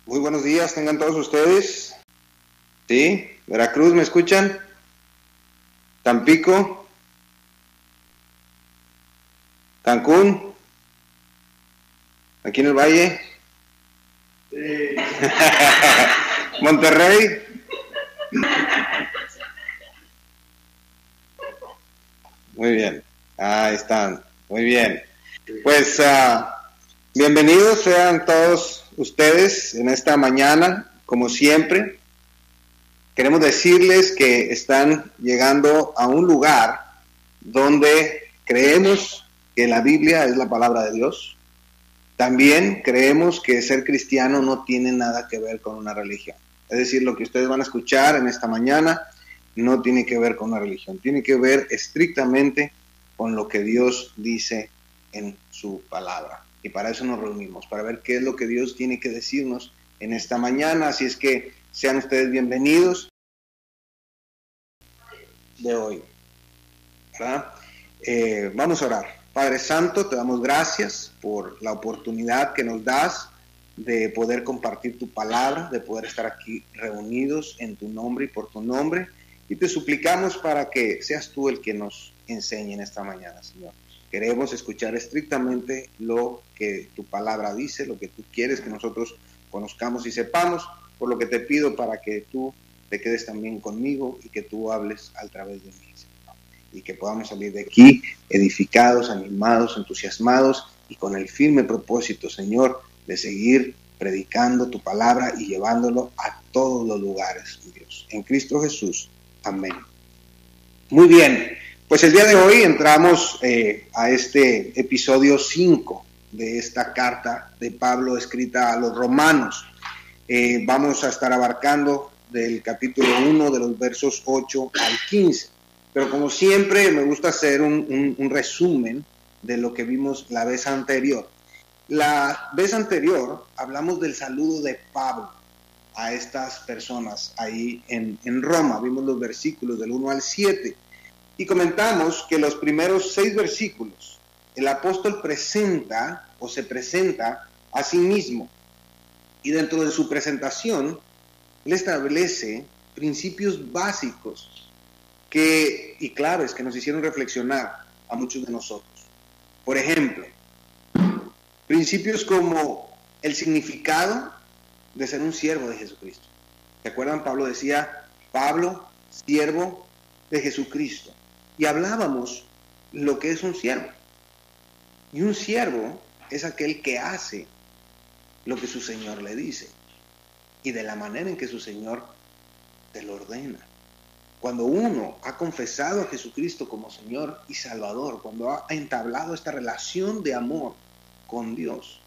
Muy buenos días, tengan todos ustedes. ¿Sí? Veracruz, ¿me escuchan? Tampico, Cancún, aquí en el Valle. Sí. Monterrey. Muy bien, ahí están, muy bien. Pues bienvenidos sean todos ustedes en esta mañana, como siempre. Queremos decirles que están llegando a un lugar donde creemos que la Biblia es la palabra de Dios. También creemos que ser cristiano no tiene nada que ver con una religión. Es decir, lo que ustedes van a escuchar en esta mañana no tiene que ver con una religión, tiene que ver estrictamente con lo que Dios dice en su palabra. Y para eso nos reunimos, para ver qué es lo que Dios tiene que decirnos en esta mañana. Así es que sean ustedes bienvenidos de hoy, ¿verdad? Vamos a orar. Padre Santo, te damos gracias por la oportunidad que nos das de poder compartir tu palabra, de poder estar aquí reunidos en tu nombre y por tu nombre. Y te suplicamos para que seas tú el que nos enseñe en esta mañana, Señor. Queremos escuchar estrictamente lo que tu palabra dice, lo que tú quieres que nosotros conozcamos y sepamos, por lo que te pido para que tú te quedes también conmigo y que tú hables a través de mí, Señor. Y que podamos salir de aquí edificados, animados, entusiasmados y con el firme propósito, Señor, de seguir predicando tu palabra y llevándolo a todos los lugares, Dios. En Cristo Jesús. Amén. Muy bien, pues el día de hoy entramos a este episodio 5 de esta carta de Pablo escrita a los romanos. Vamos a estar abarcando del capítulo 1 de los versos 8 al 15. Pero como siempre me gusta hacer un resumen de lo que vimos la vez anterior. La vez anterior hablamos del saludo de Pablo a estas personas ahí en Roma. Vimos los versículos del 1 al 7 y comentamos que los primeros 6 versículos el apóstol presenta o se presenta a sí mismo, y dentro de su presentación él establece principios básicos y claves que nos hicieron reflexionar a muchos de nosotros. Por ejemplo, principios como el significado de ser un siervo de Jesucristo. ¿Se acuerdan? Pablo decía, Pablo, siervo de Jesucristo. Y hablábamos lo que es un siervo. Y un siervo es aquel que hace lo que su Señor le dice y de la manera en que su Señor te lo ordena. Cuando uno ha confesado a Jesucristo como Señor y Salvador, cuando ha entablado esta relación de amor con Dios,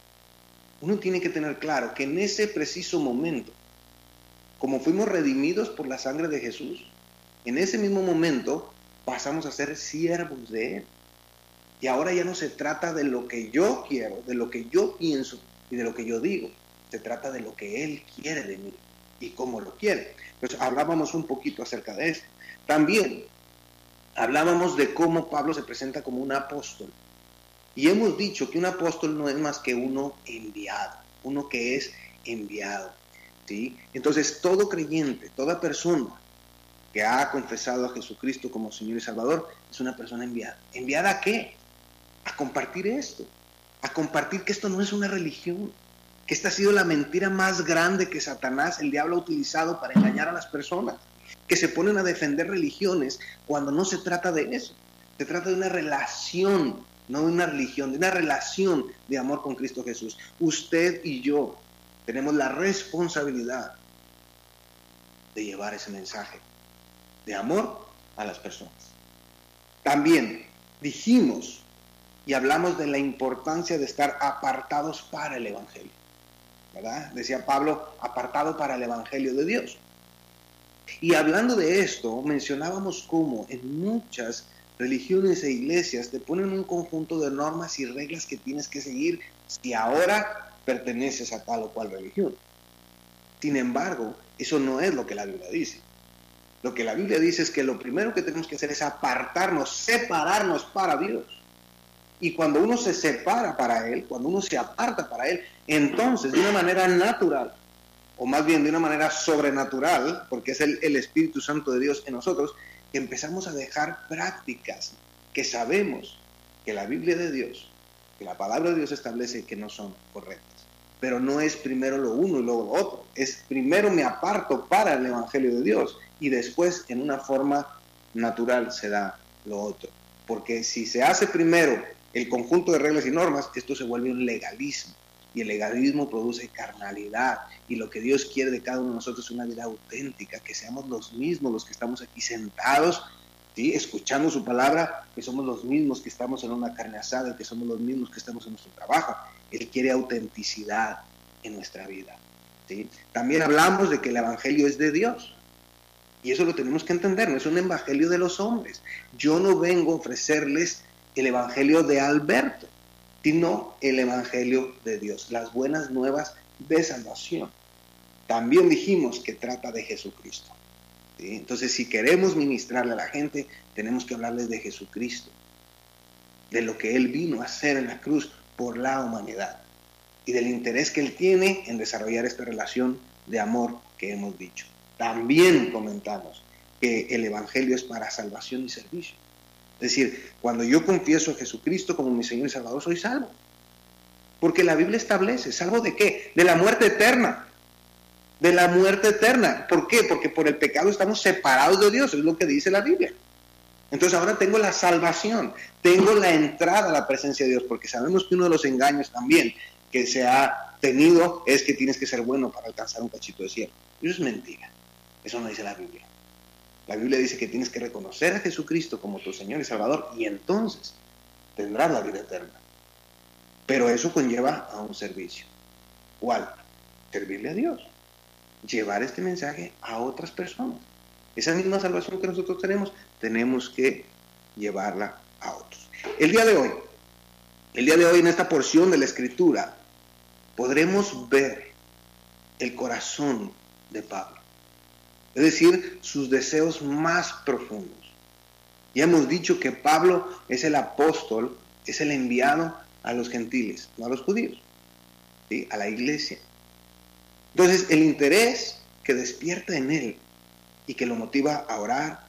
uno tiene que tener claro que en ese preciso momento, como fuimos redimidos por la sangre de Jesús, en ese mismo momento pasamos a ser siervos de Él. Y ahora ya no se trata de lo que yo quiero, de lo que yo pienso y de lo que yo digo. Se trata de lo que Él quiere de mí y cómo lo quiere. Pues hablábamos un poquito acerca de esto. También hablábamos de cómo Pablo se presenta como un apóstol. Y hemos dicho que un apóstol no es más que uno enviado, uno que es enviado, ¿sí? Entonces todo creyente, toda persona que ha confesado a Jesucristo como Señor y Salvador es una persona enviada. ¿Enviada a qué? A compartir esto, a compartir que esto no es una religión, que esta ha sido la mentira más grande que Satanás, el diablo, ha utilizado para engañar a las personas, que se ponen a defender religiones cuando no se trata de eso. Se trata de una relación, no de una religión, de una relación de amor con Cristo Jesús. Usted y yo tenemos la responsabilidad de llevar ese mensaje de amor a las personas. También dijimos y hablamos de la importancia de estar apartados para el Evangelio, ¿verdad? Decía Pablo, apartado para el Evangelio de Dios. Y hablando de esto, mencionábamos cómo en muchas religiones e iglesias te ponen un conjunto de normas y reglas que tienes que seguir si ahora perteneces a tal o cual religión. Sin embargo, eso no es lo que la Biblia dice. Lo que la Biblia dice es que lo primero que tenemos que hacer es apartarnos, separarnos para Dios. Y cuando uno se separa para Él, cuando uno se aparta para Él, entonces de una manera natural o más bien de una manera sobrenatural, porque es el Espíritu Santo de Dios en nosotros, empezamos a dejar prácticas que sabemos que la Biblia de Dios, que la palabra de Dios establece que no son correctas. Pero no es primero lo uno y luego lo otro. Es primero me aparto para el Evangelio de Dios y después en una forma natural se da lo otro. Porque si se hace primero el conjunto de reglas y normas, esto se vuelve un legalismo. Y el legalismo produce carnalidad. Y lo que Dios quiere de cada uno de nosotros es una vida auténtica, que seamos los mismos los que estamos aquí sentados, ¿sí?, escuchando su palabra, que somos los mismos que estamos en una carne asada, que somos los mismos que estamos en nuestro trabajo. Él quiere autenticidad en nuestra vida, ¿sí? También hablamos de que el Evangelio es de Dios. Y eso lo tenemos que entender, no es un evangelio de los hombres. Yo no vengo a ofrecerles el evangelio de Alberto, sino el evangelio de Dios, las buenas nuevas de salvación. También dijimos que trata de Jesucristo, ¿sí? Entonces, si queremos ministrarle a la gente, tenemos que hablarles de Jesucristo, de lo que Él vino a hacer en la cruz por la humanidad y del interés que Él tiene en desarrollar esta relación de amor que hemos dicho. También comentamos que el Evangelio es para salvación y servicio. Es decir, cuando yo confieso a Jesucristo como mi Señor y Salvador, soy salvo. Porque la Biblia establece, ¿salvo de qué? De la muerte eterna. De la muerte eterna. ¿Por qué? Porque por el pecado estamos separados de Dios, es lo que dice la Biblia. Entonces ahora tengo la salvación, tengo la entrada a la presencia de Dios, porque sabemos que uno de los engaños también que se ha tenido es que tienes que ser bueno para alcanzar un cachito de cielo. Eso es mentira. Eso no dice la Biblia. La Biblia dice que tienes que reconocer a Jesucristo como tu Señor y Salvador y entonces tendrás la vida eterna. Pero eso conlleva a un servicio. ¿Cuál? Servirle a Dios. Llevar este mensaje a otras personas. Esa misma salvación que nosotros tenemos que llevarla a otros. El día de hoy en esta porción de la Escritura, podremos ver el corazón de Pablo. Es decir, sus deseos más profundos. Ya hemos dicho que Pablo es el apóstol, es el enviado a los gentiles, no a los judíos, ¿sí?, a la iglesia. Entonces, el interés que despierta en él y que lo motiva a orar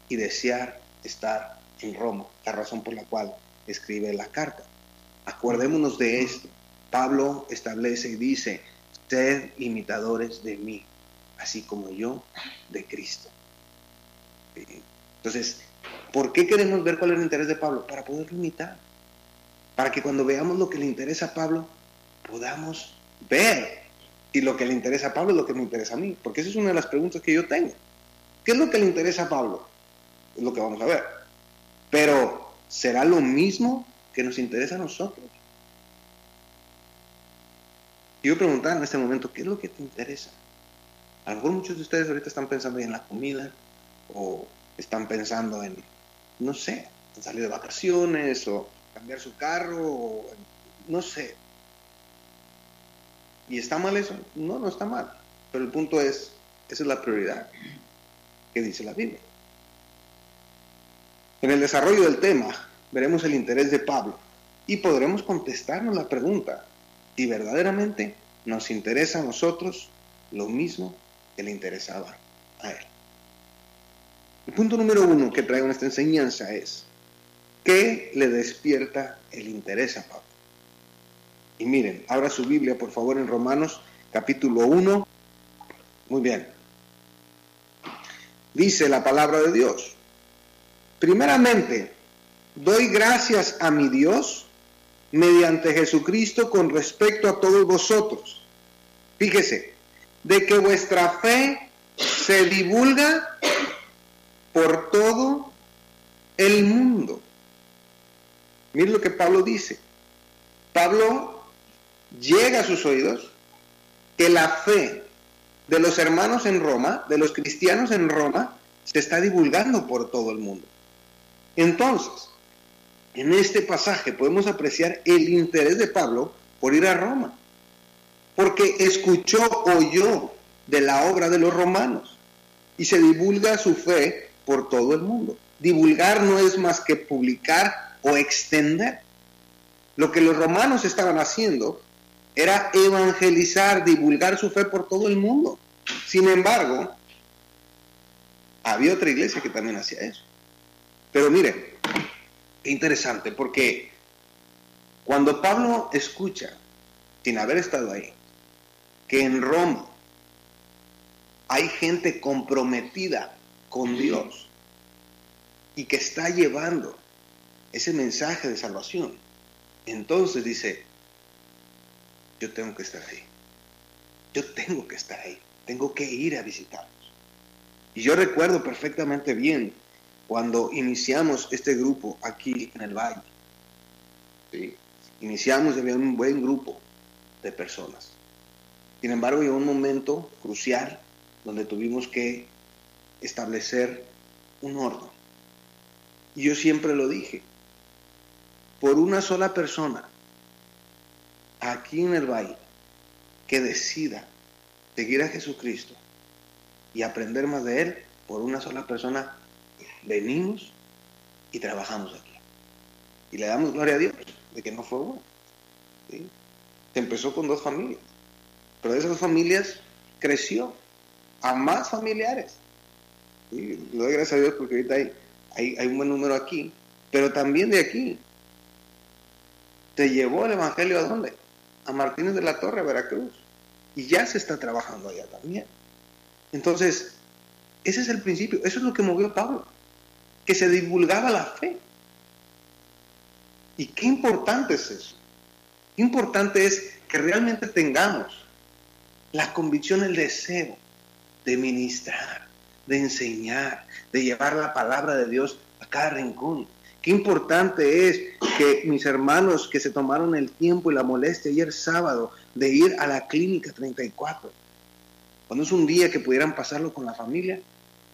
y desear estar en Roma, la razón por la cual escribe la carta. Acordémonos de esto. Pablo establece y dice: sed imitadores de mí, así como yo de Cristo. Entonces, ¿por qué queremos ver cuál es el interés de Pablo? Para poderlo imitar. Para que cuando veamos lo que le interesa a Pablo, podamos ver si lo que le interesa a Pablo es lo que me interesa a mí. Porque esa es una de las preguntas que yo tengo. ¿Qué es lo que le interesa a Pablo? Es lo que vamos a ver. Pero, ¿será lo mismo que nos interesa a nosotros? Yo preguntaba en este momento, ¿qué es lo que te interesa? A lo mejor muchos de ustedes ahorita están pensando en la comida, o están pensando en, no sé, en salir de vacaciones, o cambiar su carro, o no sé. ¿Y está mal eso? No, no está mal. Pero el punto es, esa es la prioridad que dice la Biblia. En el desarrollo del tema, veremos el interés de Pablo y podremos contestarnos la pregunta si verdaderamente nos interesa a nosotros lo mismo que le interesaba a él. El punto número 1 que traigo en esta enseñanza es: ¿qué le despierta el interés a Pablo? Y miren, abra su Biblia por favor en Romanos capítulo 1. Muy bien. Dice la palabra de Dios: primeramente, doy gracias a mi Dios mediante Jesucristo con respecto a todos vosotros. Fíjese, de que vuestra fe se divulga por todo el mundo. Miren lo que Pablo dice. Pablo llega a sus oídos que la fe de los hermanos en Roma, de los cristianos en Roma, se está divulgando por todo el mundo. Entonces, en este pasaje podemos apreciar el interés de Pablo por ir a Roma, porque oyó de la obra de los romanos y se divulga su fe por todo el mundo. Divulgar no es más que publicar o extender. Lo que los romanos estaban haciendo era evangelizar, divulgar su fe por todo el mundo. Sin embargo, había otra iglesia que también hacía eso. Pero mire, qué interesante, porque cuando Pablo escucha, sin haber estado ahí, que en Roma hay gente comprometida con Dios y que está llevando ese mensaje de salvación, entonces dice, yo tengo que estar ahí. Yo tengo que estar ahí. Tengo que ir a visitarlos. Y yo recuerdo perfectamente bien cuando iniciamos este grupo aquí en el Valle. ¿Sí? Iniciamos y había un buen grupo de personas. Sin embargo, llegó un momento crucial donde tuvimos que establecer un orden. Y yo siempre lo dije, por una sola persona aquí en el Valle que decida seguir a Jesucristo y aprender más de Él, por una sola persona venimos y trabajamos aquí. Y le damos gloria a Dios de que no fue bueno. ¿Sí? Se empezó con 2 familias, pero de esas 2 familias creció a más familiares. ¿Sí? Le doy gracias a Dios porque ahorita hay un buen número aquí, pero también de aquí se llevó el evangelio ¿a dónde? A Martínez de la Torre, Veracruz. Y ya se está trabajando allá también. Entonces, ese es el principio. Eso es lo que movió a Pablo. Que se divulgaba la fe. Y qué importante es eso. Qué importante es que realmente tengamos la convicción, el deseo de ministrar, de enseñar, de llevar la palabra de Dios a cada rincón. Qué importante es que mis hermanos que se tomaron el tiempo y la molestia ayer sábado de ir a la Clínica 34, cuando es un día que pudieran pasarlo con la familia,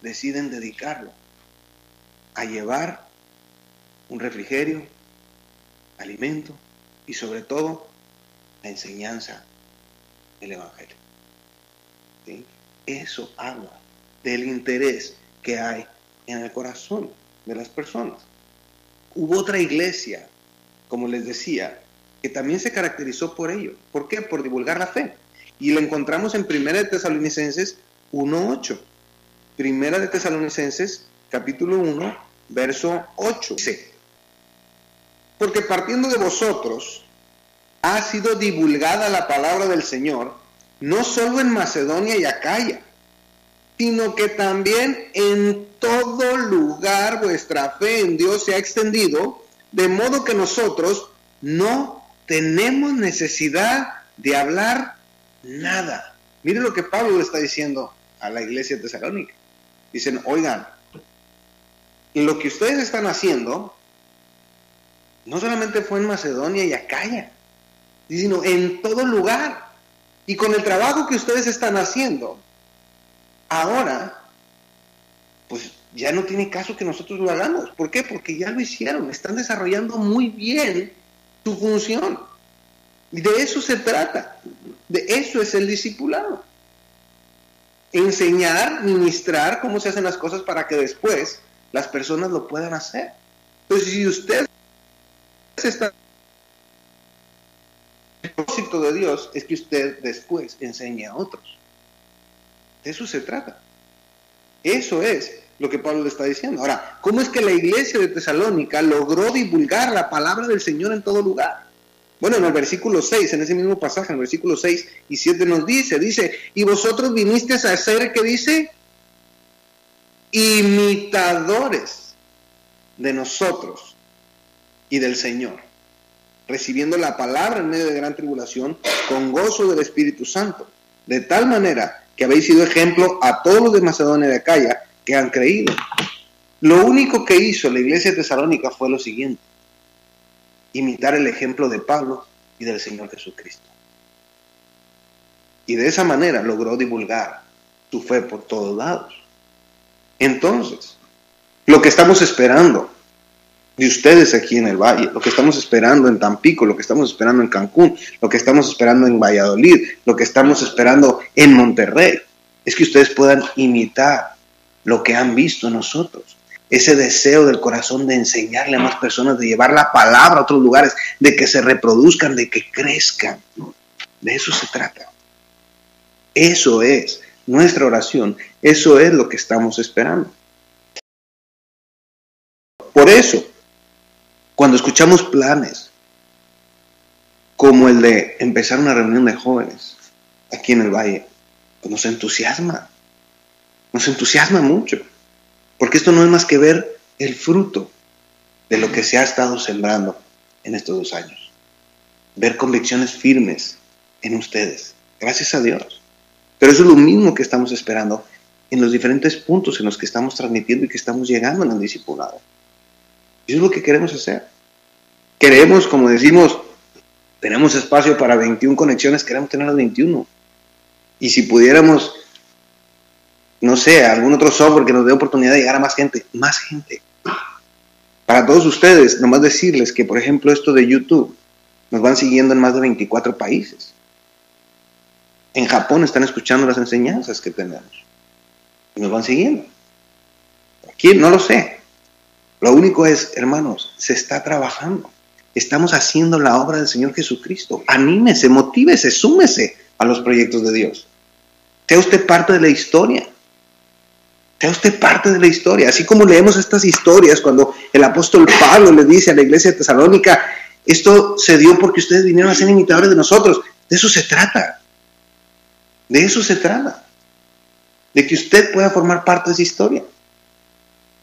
deciden dedicarlo a llevar un refrigerio, alimento y sobre todo la enseñanza del Evangelio. ¿Sí? Eso habla del interés que hay en el corazón de las personas. Hubo otra iglesia, como les decía, que también se caracterizó por ello. ¿Por qué? Por divulgar la fe. Y lo encontramos en 1 de Tesalonicenses 1:8. 1 de Tesalonicenses, capítulo 1, verso 8. Dice, porque partiendo de vosotros ha sido divulgada la palabra del Señor, no solo en Macedonia y Acaya, sino que también en todo lugar vuestra fe en Dios se ha extendido, de modo que nosotros no tenemos necesidad de hablar nada. Miren lo que Pablo le está diciendo a la iglesia de Tesalónica. Dicen, oigan, lo que ustedes están haciendo no solamente fue en Macedonia y Acaya, sino en todo lugar. Y con el trabajo que ustedes están haciendo, ahora, pues ya no tiene caso que nosotros lo hagamos. ¿Por qué? Porque ya lo hicieron, están desarrollando muy bien su función. Y de eso se trata, de eso es el discipulado. Enseñar, ministrar cómo se hacen las cosas para que después las personas lo puedan hacer. Entonces, si usted está... El propósito de Dios es que usted después enseñe a otros. De eso se trata. Eso es lo que Pablo le está diciendo. Ahora, ¿cómo es que la iglesia de Tesalónica logró divulgar la palabra del Señor en todo lugar? Bueno, en el versículo 6, en ese mismo pasaje, en el versículo 6 y 7 nos dice, y vosotros vinisteis a ser, ¿qué dice? Imitadores de nosotros y del Señor, recibiendo la palabra en medio de gran tribulación, con gozo del Espíritu Santo, de tal manera que habéis sido ejemplo a todos los de Macedonia y de Acaya que han creído. Lo único que hizo la iglesia de Tesalónica fue lo siguiente: imitar el ejemplo de Pablo y del Señor Jesucristo. Y de esa manera logró divulgar su fe por todos lados. Entonces, lo que estamos esperando de ustedes aquí en el Valle, lo que estamos esperando en Tampico, lo que estamos esperando en Cancún, lo que estamos esperando en Valladolid, lo que estamos esperando en Monterrey, es que ustedes puedan imitar lo que han visto en nosotros. Ese deseo del corazón de enseñarle a más personas, de llevar la palabra a otros lugares, de que se reproduzcan, de que crezcan. De eso se trata. Eso es nuestra oración. Eso es lo que estamos esperando. Por eso, cuando escuchamos planes como el de empezar una reunión de jóvenes aquí en el Valle, pues nos entusiasma mucho, porque esto no es más que ver el fruto de lo que se ha estado sembrando en estos 2 años, ver convicciones firmes en ustedes, gracias a Dios. Pero eso es lo mismo que estamos esperando en los diferentes puntos en los que estamos transmitiendo y que estamos llegando en el discipulado. Eso es lo que queremos hacer. Queremos, como decimos, tenemos espacio para 21 conexiones, queremos tener las 21. Y si pudiéramos, no sé, algún otro software que nos dé oportunidad de llegar a más gente. Para todos ustedes, nomás decirles que, por ejemplo, esto de YouTube, nos van siguiendo en más de 24 países. En Japón están escuchando las enseñanzas que tenemos. Y nos van siguiendo. Aquí no lo sé. Lo único es, hermanos, se está trabajando. Estamos haciendo la obra del Señor Jesucristo. Anímese, motívese, súmese a los proyectos de Dios. Sea usted parte de la historia. Sea usted parte de la historia. Así como leemos estas historias cuando el apóstol Pablo le dice a la iglesia de Tesalónica, esto se dio porque ustedes vinieron a ser imitadores de nosotros. De eso se trata. De eso se trata. De que usted pueda formar parte de esa historia.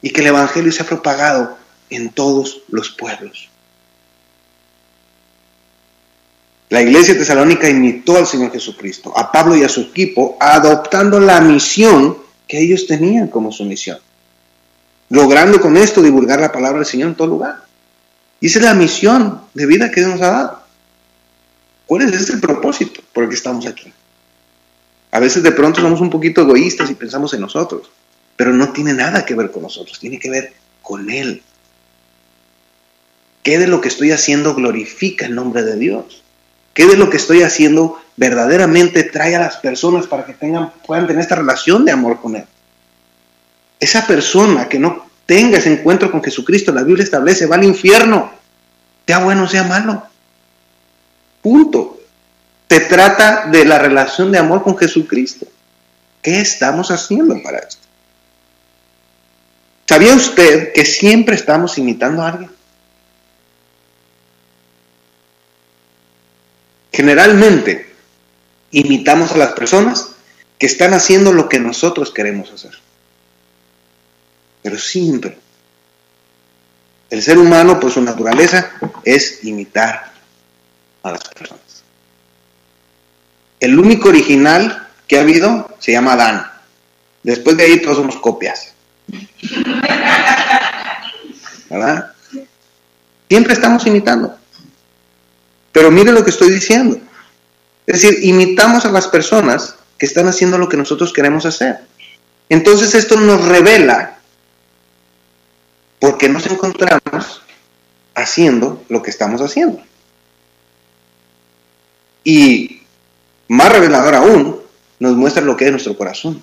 Y que el evangelio sea propagado en todos los pueblos. La iglesia de Tesalónica imitó al Señor Jesucristo, a Pablo y a su equipo, adoptando la misión que ellos tenían como su misión. Logrando con esto divulgar la palabra del Señor en todo lugar. Y esa es la misión de vida que Dios nos ha dado. ¿Cuál es? Ese es el propósito por el que estamos aquí. A veces de pronto somos un poquito egoístas y pensamos en nosotros, pero no tiene nada que ver con nosotros, tiene que ver con Él. ¿Qué de lo que estoy haciendo glorifica el nombre de Dios? ¿Qué de lo que estoy haciendo verdaderamente trae a las personas para que puedan tener esta relación de amor con Él? Esa persona que no tenga ese encuentro con Jesucristo, la Biblia establece, va al infierno, sea bueno, sea malo. Punto. Se trata de la relación de amor con Jesucristo. ¿Qué estamos haciendo para esto? ¿Sabía usted que siempre estamos imitando a alguien? Generalmente imitamos a las personas que están haciendo lo que nosotros queremos hacer. Pero siempre. El ser humano, por su naturaleza, es imitar a las personas. El único original que ha habido se llama Adán. Después de ahí todos somos copias. ¿Verdad? Siempre estamos imitando. Pero mire lo que estoy diciendo. Es decir, imitamos a las personas que están haciendo lo que nosotros queremos hacer. Entonces esto nos revela por qué nos encontramos haciendo lo que estamos haciendo. Y más revelador aún, nos muestra lo que es nuestro corazón.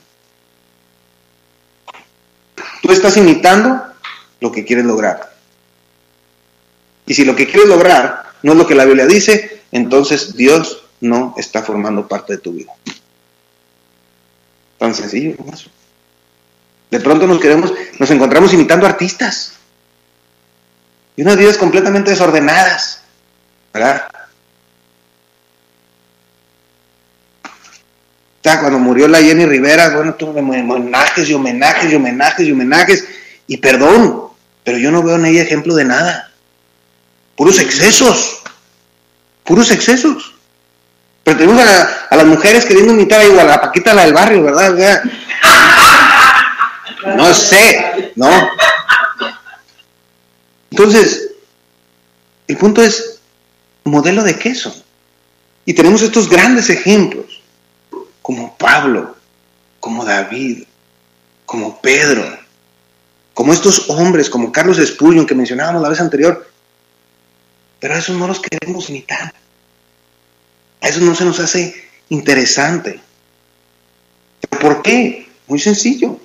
Tú estás imitando lo que quieres lograr. Y si lo que quieres lograr no es lo que la Biblia dice, entonces Dios no está formando parte de tu vida. Tan sencillo como eso. De pronto nos encontramos imitando artistas. Y unas vidas completamente desordenadas. ¿Verdad? Cuando murió la Jenny Rivera, bueno, tuvo homenajes y homenajes y homenajes y homenajes. Y perdón, pero yo no veo en ella ejemplo de nada. Puros excesos. Puros excesos. Pero tenemos a las mujeres queriendo imitar a igual a la Paquita, la del barrio, ¿verdad? No sé, ¿no? Entonces, el punto es, ¿modelo de qué son? Y tenemos estos grandes ejemplos, como Pablo, como David, como Pedro, como estos hombres, como Carlos Spurgeon, que mencionábamos la vez anterior. Pero a esos no los queremos imitar. A eso no se nos hace interesante. ¿Por qué? Muy sencillo.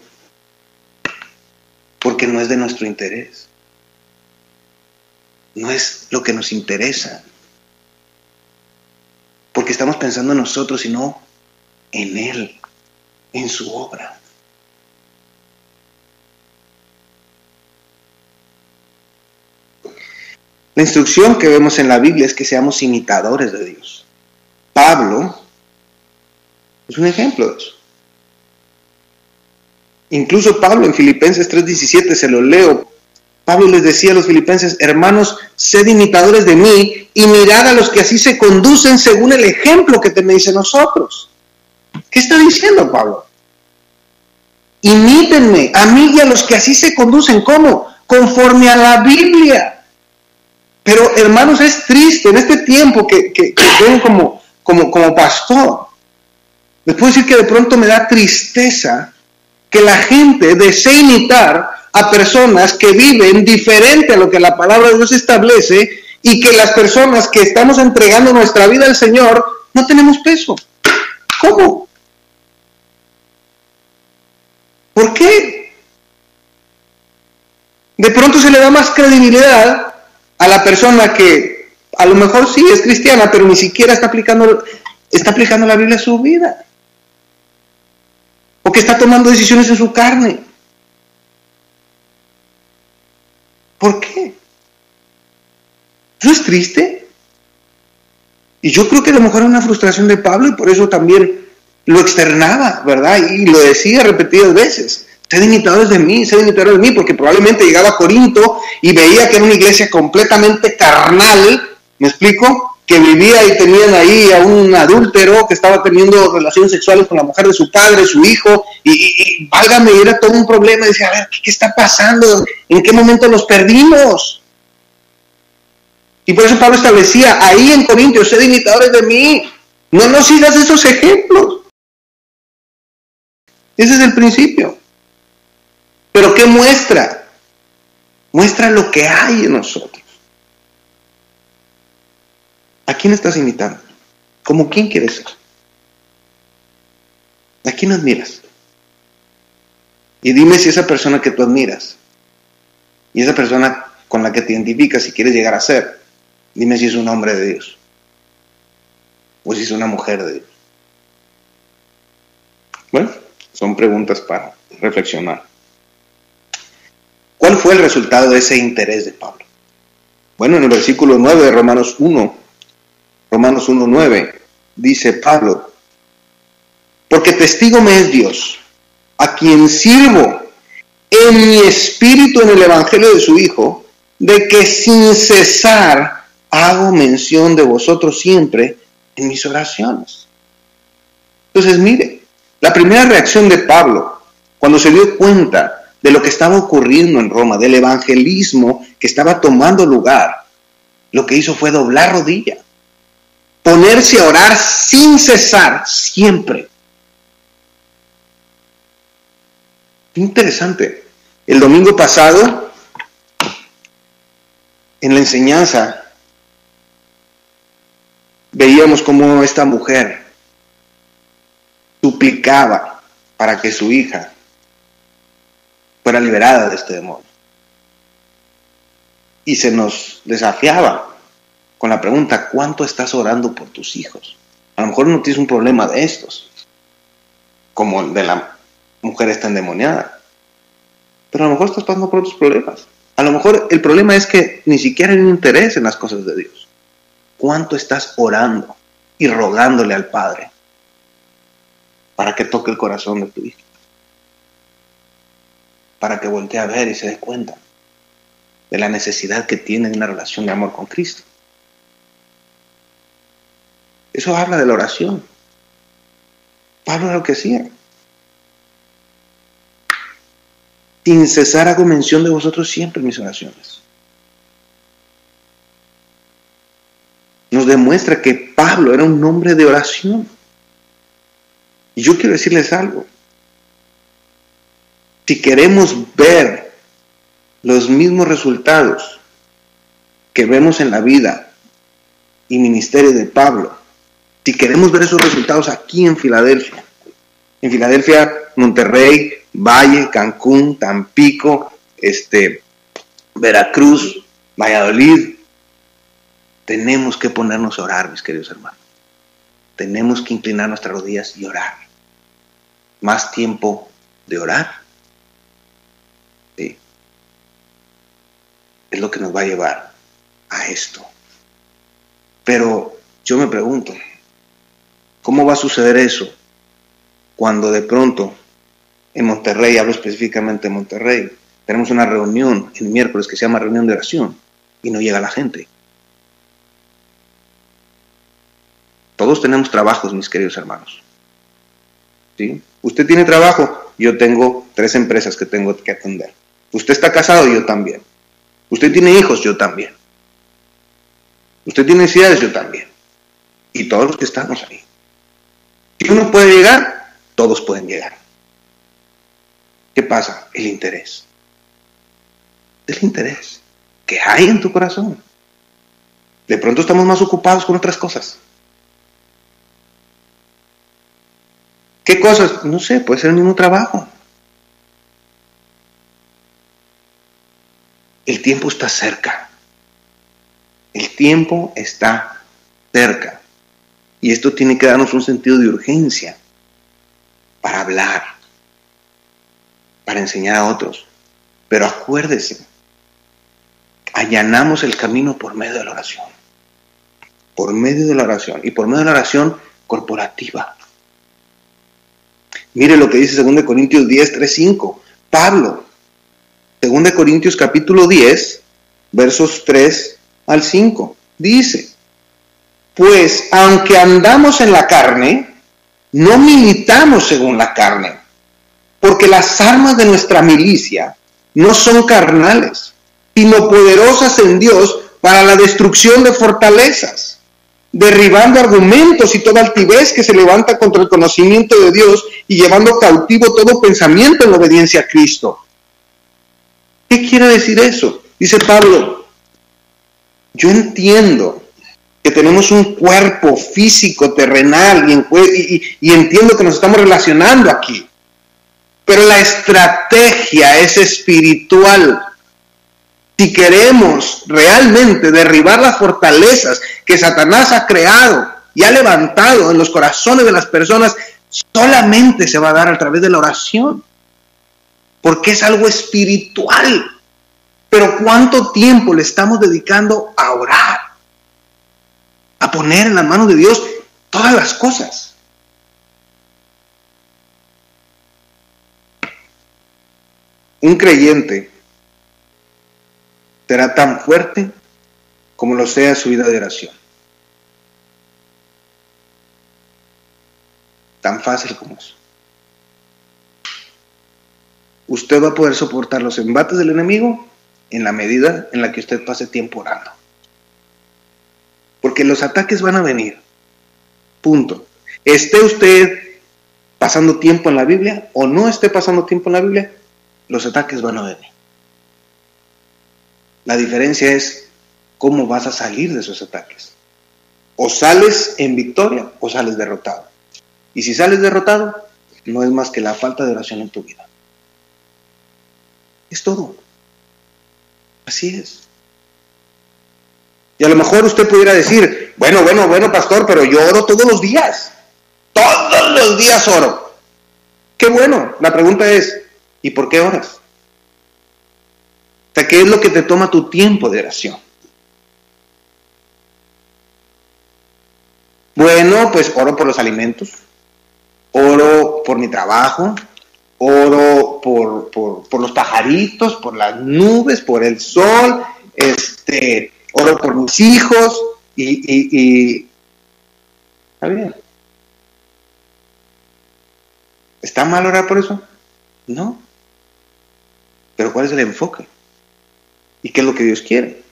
Porque no es de nuestro interés. No es lo que nos interesa. Porque porque estamos pensando en nosotros, sino en Él, en su obra. La instrucción que vemos en la Biblia es que seamos imitadores de Dios. Pablo es un ejemplo de eso. Incluso Pablo en Filipenses 3:17, se lo leo. Pablo les decía a los filipenses: hermanos, sed imitadores de mí y mirad a los que así se conducen según el ejemplo que tenéis en nosotros. ¿Qué está diciendo Pablo? Imítenme a mí y a los que así se conducen. ¿Cómo? Conforme a la Biblia. Pero hermanos, es triste en este tiempo que ven como pastor. Les puedo decir que de pronto me da tristeza que la gente desee imitar a personas que viven diferente a lo que la palabra de Dios establece, y que las personas que estamos entregando nuestra vida al Señor no tenemos peso. ¿Cómo? ¿Por qué? De pronto se le da más credibilidad a la persona que a lo mejor sí es cristiana, pero ni siquiera está aplicando la Biblia a su vida, o que está tomando decisiones en su carne. ¿Por qué? ¿Eso es triste? Y yo creo que a lo mejor era una frustración de Pablo, y por eso también lo externaba, ¿verdad? Y lo decía repetidas veces: sed imitadores de mí, porque probablemente llegaba a Corinto y veía que era una iglesia completamente carnal, ¿me explico? Que vivía y tenían ahí a un adúltero que estaba teniendo relaciones sexuales con la mujer de su padre, su hijo, y válgame, era todo un problema. Decía: a ver, ¿qué está pasando? ¿En qué momento los perdimos? Y por eso Pablo establecía ahí en Corintios: sed imitadores de mí, no sigas esos ejemplos. Ese es el principio. ¿Pero qué muestra? Muestra lo que hay en nosotros. ¿A quién estás imitando? ¿Cómo quién quieres ser? ¿A quién admiras? Y dime si esa persona que tú admiras y esa persona con la que te identificas y quieres llegar a ser, dime si es un hombre de Dios o si es una mujer de Dios. Bueno, son preguntas para reflexionar. ¿Cuál fue el resultado de ese interés de Pablo? Bueno, en el versículo 9 de Romanos 1:9, dice Pablo: porque testigo me es Dios, a quien sirvo en mi espíritu en el evangelio de su Hijo, de que sin cesar hago mención de vosotros siempre en mis oraciones. Entonces, mire, la primera reacción de Pablo, cuando se dio cuenta de lo que estaba ocurriendo en Roma, del evangelismo que estaba tomando lugar, lo que hizo fue doblar rodilla, ponerse a orar sin cesar, siempre. Interesante. El domingo pasado, en la enseñanza, veíamos cómo esta mujer suplicaba para que su hija fuera liberada de este demonio. Y se nos desafiaba con la pregunta: ¿cuánto estás orando por tus hijos? A lo mejor no tienes un problema de estos, como el de la mujer esta endemoniada, pero a lo mejor estás pasando por otros problemas. A lo mejor el problema es que ni siquiera hay un interés en las cosas de Dios. ¿Cuánto estás orando y rogándole al Padre para que toque el corazón de tu hija? Para que voltee a ver y se dé cuenta de la necesidad que tiene de una relación de amor con Cristo. Eso habla de la oración. Pablo era lo que hacía. Sin cesar hago mención de vosotros siempre en mis oraciones. Nos demuestra que Pablo era un hombre de oración. Y yo quiero decirles algo. Si queremos ver los mismos resultados que vemos en la vida y ministerio de Pablo, si queremos ver esos resultados aquí en Filadelfia, Monterrey, Valle, Cancún, Tampico, Veracruz, Valladolid, tenemos que ponernos a orar, mis queridos hermanos. tenemos que inclinar nuestras rodillas y orar. Más tiempo de orar, ¿sí?, es lo que nos va a llevar a esto. Pero yo me pregunto, ¿cómo va a suceder eso cuando de pronto en Monterrey, hablo específicamente de Monterrey, tenemos una reunión el miércoles que se llama reunión de oración y no llega la gente? Todos tenemos trabajos, mis queridos hermanos, ¿sí? Usted tiene trabajo, yo tengo 3 empresas que tengo que atender. Usted está casado, yo también. Usted tiene hijos, yo también. Usted tiene necesidades, yo también. Y todos los que estamos ahí. Si uno puede llegar, todos pueden llegar. ¿Qué pasa? El interés. El interés que hay en tu corazón. De pronto estamos más ocupados con otras cosas. ¿Qué cosas? No sé, puede ser el mismo trabajo. El tiempo está cerca. El tiempo está cerca. Y esto tiene que darnos un sentido de urgencia para hablar, para enseñar a otros. Pero acuérdese, allanamos el camino por medio de la oración. Por medio de la oración. Y por medio de la oración corporativa. Mire lo que dice 2 Corintios 10, 3, 5. Pablo, 2 Corintios capítulo 10, versos 3 al 5. Dice: pues aunque andamos en la carne, no militamos según la carne, porque las armas de nuestra milicia no son carnales, sino poderosas en Dios para la destrucción de fortalezas, derribando argumentos y toda altivez que se levanta contra el conocimiento de Dios y llevando cautivo todo pensamiento en obediencia a Cristo. ¿Qué quiere decir eso? Dice Pablo, yo entiendo que tenemos un cuerpo físico, terrenal, y entiendo que nos estamos relacionando aquí, pero la estrategia es espiritual. Si queremos realmente derribar las fortalezas que Satanás ha creado y ha levantado en los corazones de las personas, solamente se va a dar a través de la oración, porque es algo espiritual. Pero ¿cuánto tiempo le estamos dedicando a orar? A poner en las manos de Dios todas las cosas. Un creyente será tan fuerte como lo sea su vida de oración. Tan fácil como eso. Usted va a poder soportar los embates del enemigo en la medida en la que usted pase tiempo orando. Porque los ataques van a venir. Punto. Esté usted pasando tiempo en la Biblia o no esté pasando tiempo en la Biblia, los ataques van a venir. La diferencia es cómo vas a salir de esos ataques. O sales en victoria o sales derrotado. Y si sales derrotado, no es más que la falta de oración en tu vida. Es todo. Así es. Y a lo mejor usted pudiera decir, bueno, pastor, pero yo oro todos los días. Todos los días oro. Qué bueno. La pregunta es, ¿y por qué oras? O sea, ¿qué es lo que te toma tu tiempo de oración? Bueno, pues oro por los alimentos, oro por mi trabajo, oro por los pajaritos, por las nubes, por el sol, oro por mis hijos y está bien. ¿Está mal orar por eso? No. Pero ¿cuál es el enfoque? ¿Y qué es lo que Dios quiere?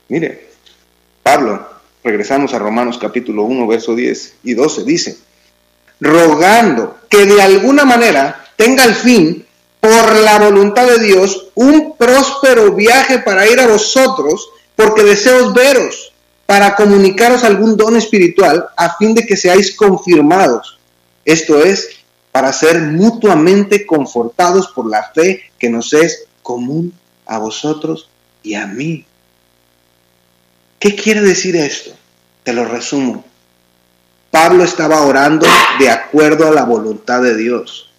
Mire, Pablo, regresamos a Romanos capítulo 1, verso 10 y 12, dice, rogando que de alguna manera tenga al fin, por la voluntad de Dios, un próspero viaje para ir a vosotros, porque deseo veros, para comunicaros algún don espiritual, a fin de que seáis confirmados. Esto es, para ser mutuamente confortados por la fe que nos es común a vosotros y a mí. ¿Qué quiere decir esto? Te lo resumo. Pablo estaba orando de acuerdo a la voluntad de Dios.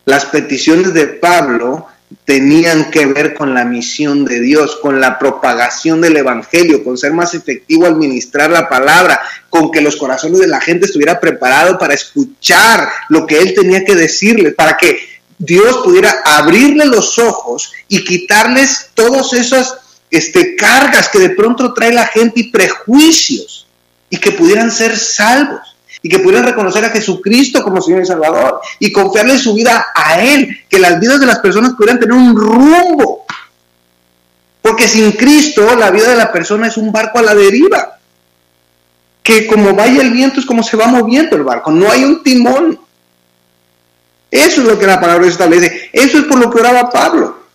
Las peticiones de Pablo tenían que ver con la misión de Dios, con la propagación del evangelio, con ser más efectivo al ministrar la palabra, con que los corazones de la gente estuvieran preparados para escuchar lo que él tenía que decirles, para que Dios pudiera abrirle los ojos y quitarles todas esas cargas que de pronto trae la gente y prejuicios, y que pudieran ser salvos. Y que pudieran reconocer a Jesucristo como Señor y Salvador y confiarle su vida a Él, que las vidas de las personas pudieran tener un rumbo. Porque sin Cristo la vida de la persona es un barco a la deriva, que como vaya el viento es como se va moviendo el barco, no hay un timón. Eso es lo que la palabra establece, eso es por lo que oraba Pablo.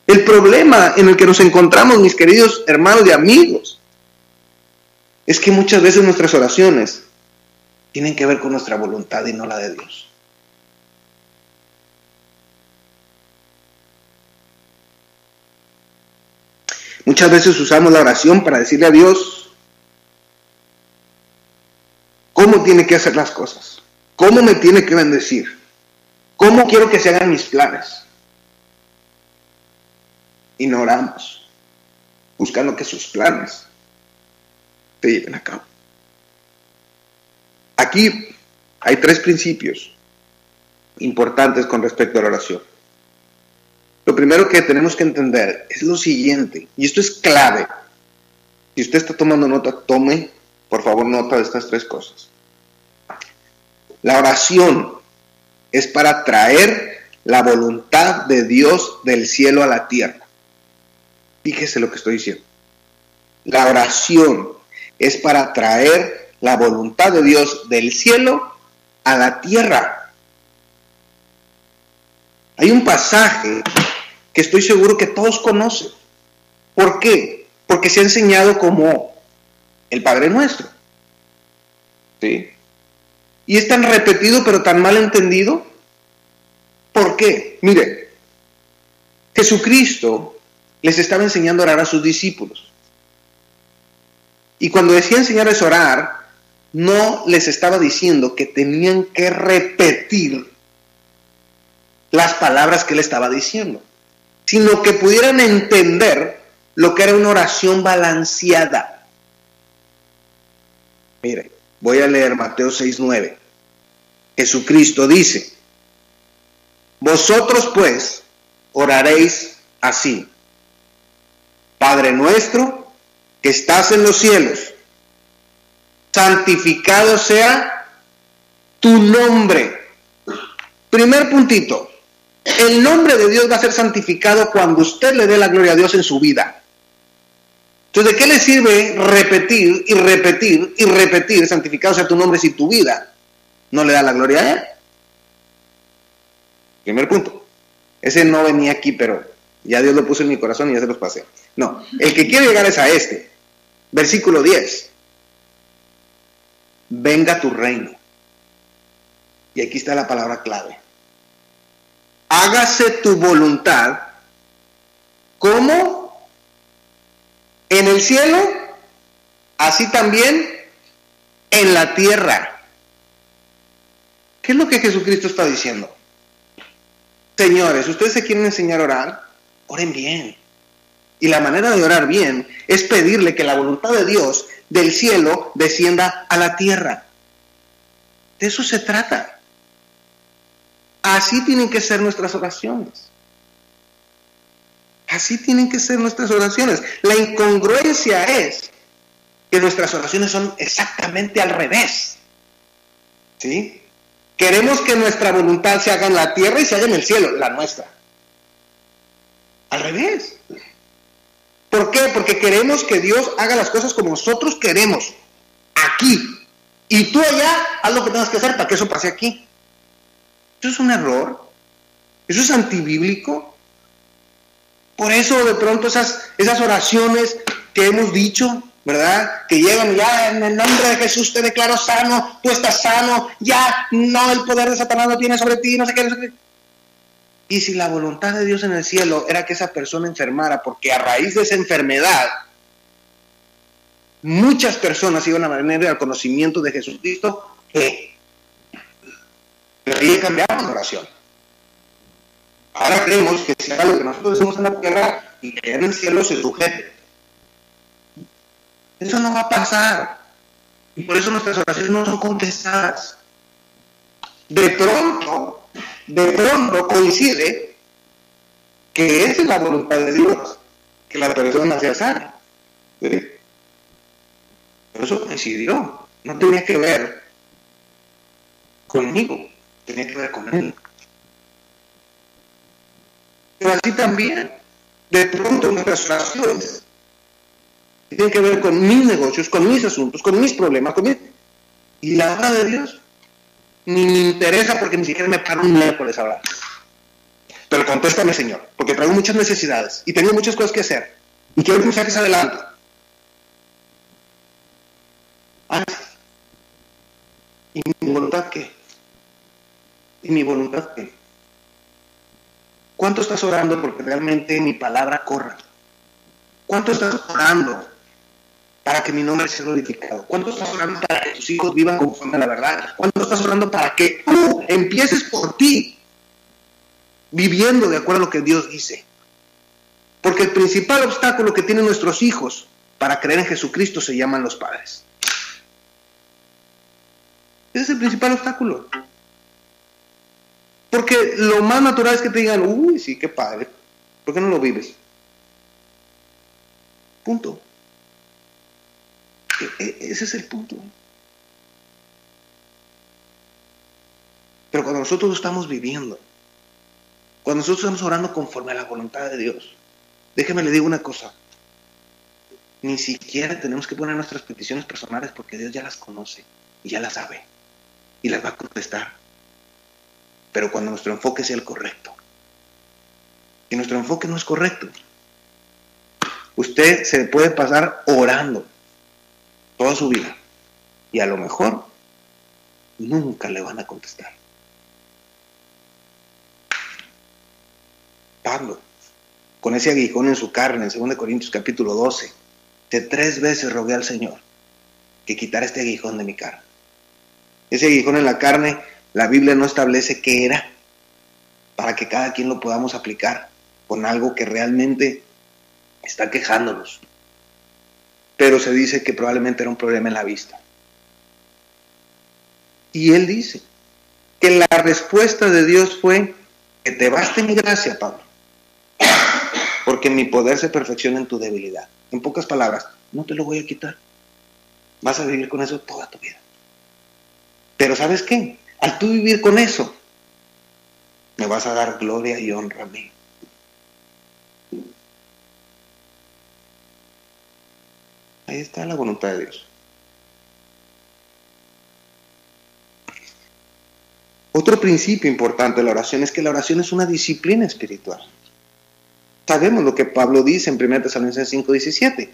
El problema en el que nos encontramos, mis queridos hermanos y amigos, es que muchas veces nuestras oraciones tienen que ver con nuestra voluntad y no la de Dios. Muchas veces usamos la oración para decirle a Dios cómo tiene que hacer las cosas, cómo me tiene que bendecir, cómo quiero que se hagan mis planes. Y no oramos, buscando que sus planes se lleven a cabo. Aquí hay 3 principios importantes con respecto a la oración. Lo primero que tenemos que entender es lo siguiente, y esto es clave. Si usted está tomando nota, tome, por favor, nota de estas 3 cosas. La oración es para traer la voluntad de Dios del cielo a la tierra. Fíjese lo que estoy diciendo. La oración es para traer la voluntad de Dios del cielo a la tierra. Hay un pasaje que estoy seguro que todos conocen. ¿Por qué? Porque se ha enseñado como el Padre Nuestro. ¿Sí? Y es tan repetido pero tan mal entendido. ¿Por qué? Mire, Jesucristo les estaba enseñando a orar a sus discípulos. Y cuando decía enseñarles a orar, no les estaba diciendo que tenían que repetir las palabras que él estaba diciendo, sino que pudieran entender lo que era una oración balanceada. Mire, voy a leer Mateo 6:9. Jesucristo dice: vosotros pues oraréis así: Padre nuestro que estás en los cielos, santificado sea tu nombre. Primer puntito, el nombre de Dios va a ser santificado cuando usted le dé la gloria a Dios en su vida. Entonces, ¿de qué le sirve repetir y repetir y repetir santificado sea tu nombre si tu vida no le da la gloria a Él? Primer punto. Ese no venía aquí, pero ya Dios lo puso en mi corazón y ya se los pasé. No, el que quiere llegar es a este. Versículo 10. Venga tu reino. Y aquí está la palabra clave. Hágase tu voluntad, como en el cielo, así también en la tierra. ¿Qué es lo que Jesucristo está diciendo? Señores, ustedes se quieren enseñar a orar, oren bien. Y la manera de orar bien es pedirle que la voluntad de Dios del cielo descienda a la tierra. De eso se trata. Así tienen que ser nuestras oraciones. Así tienen que ser nuestras oraciones. La incongruencia es que nuestras oraciones son exactamente al revés. ¿Sí? Queremos que nuestra voluntad se haga en la tierra y se haga en el cielo, la nuestra. Al revés. ¿Por qué? Porque queremos que Dios haga las cosas como nosotros queremos, aquí. Y tú allá, haz lo que tengas que hacer para que eso pase aquí. Eso es un error. Eso es antibíblico. Por eso de pronto esas oraciones que hemos dicho, ¿verdad? Que llegan ya en el nombre de Jesús te declaro sano, tú estás sano, ya no, el poder de Satanás no tiene sobre ti, no sé qué, no sé qué. Y si la voluntad de Dios en el cielo era que esa persona enfermara, porque a raíz de esa enfermedad muchas personas iban a venir al conocimiento de Jesucristo, pero ahí cambiamos la oración. Ahora creemos que si algo que nosotros decimos en la tierra y que en el cielo se sujete. Eso no va a pasar. Y por eso nuestras oraciones no son contestadas. De pronto coincide que esa es la voluntad de Dios, que la persona sea sana. ¿Sí? Pero eso coincidió. No tenía que ver conmigo, tenía que ver con Él. Pero así también, de pronto nuestras oraciones tienen que ver con mis negocios, con mis asuntos, con mis problemas, y la obra de Dios ni me interesa porque ni siquiera me paro un miércoles a hablar. Pero contéstame, Señor, porque traigo muchas necesidades y tengo muchas cosas que hacer y quiero que me saques adelante. ¿Y mi voluntad qué? ¿Y mi voluntad qué? ¿Cuánto estás orando porque realmente mi palabra corra? ¿Cuánto estás orando para que mi nombre sea glorificado? ¿Cuánto estás orando para que tus hijos vivan conforme a la verdad? ¿Cuánto estás orando para que tú empieces por ti, viviendo de acuerdo a lo que Dios dice? Porque el principal obstáculo que tienen nuestros hijos para creer en Jesucristo se llaman los padres. Ese es el principal obstáculo. Porque lo más natural es que te digan, uy, sí, qué padre, ¿por qué no lo vives? Punto. Ese es el punto. Pero cuando nosotros lo estamos viviendo, cuando nosotros estamos orando conforme a la voluntad de Dios, déjeme le digo una cosa, ni siquiera tenemos que poner nuestras peticiones personales porque Dios ya las conoce y ya las sabe y las va a contestar. Pero cuando nuestro enfoque sea el correcto, y nuestro enfoque no es correcto, usted se puede pasar orando toda su vida y a lo mejor nunca le van a contestar. Pablo, con ese aguijón en su carne, en 2 Corintios capítulo 12, de 3 veces rogué al Señor que quitara este aguijón de mi carne. Ese aguijón en la carne, la Biblia no establece qué era, para que cada quien lo podamos aplicar con algo que realmente está quejándonos. Pero se dice que probablemente era un problema en la vista. Y él dice que la respuesta de Dios fue que te baste mi gracia, Pablo, porque mi poder se perfecciona en tu debilidad. En pocas palabras, no te lo voy a quitar. Vas a vivir con eso toda tu vida. Pero ¿sabes qué? Al tú vivir con eso, me vas a dar gloria y honra a mí. Ahí está la voluntad de Dios. Otro principio importante de la oración es que la oración es una disciplina espiritual. Sabemos lo que Pablo dice en 1 Tesalonicenses 5:17.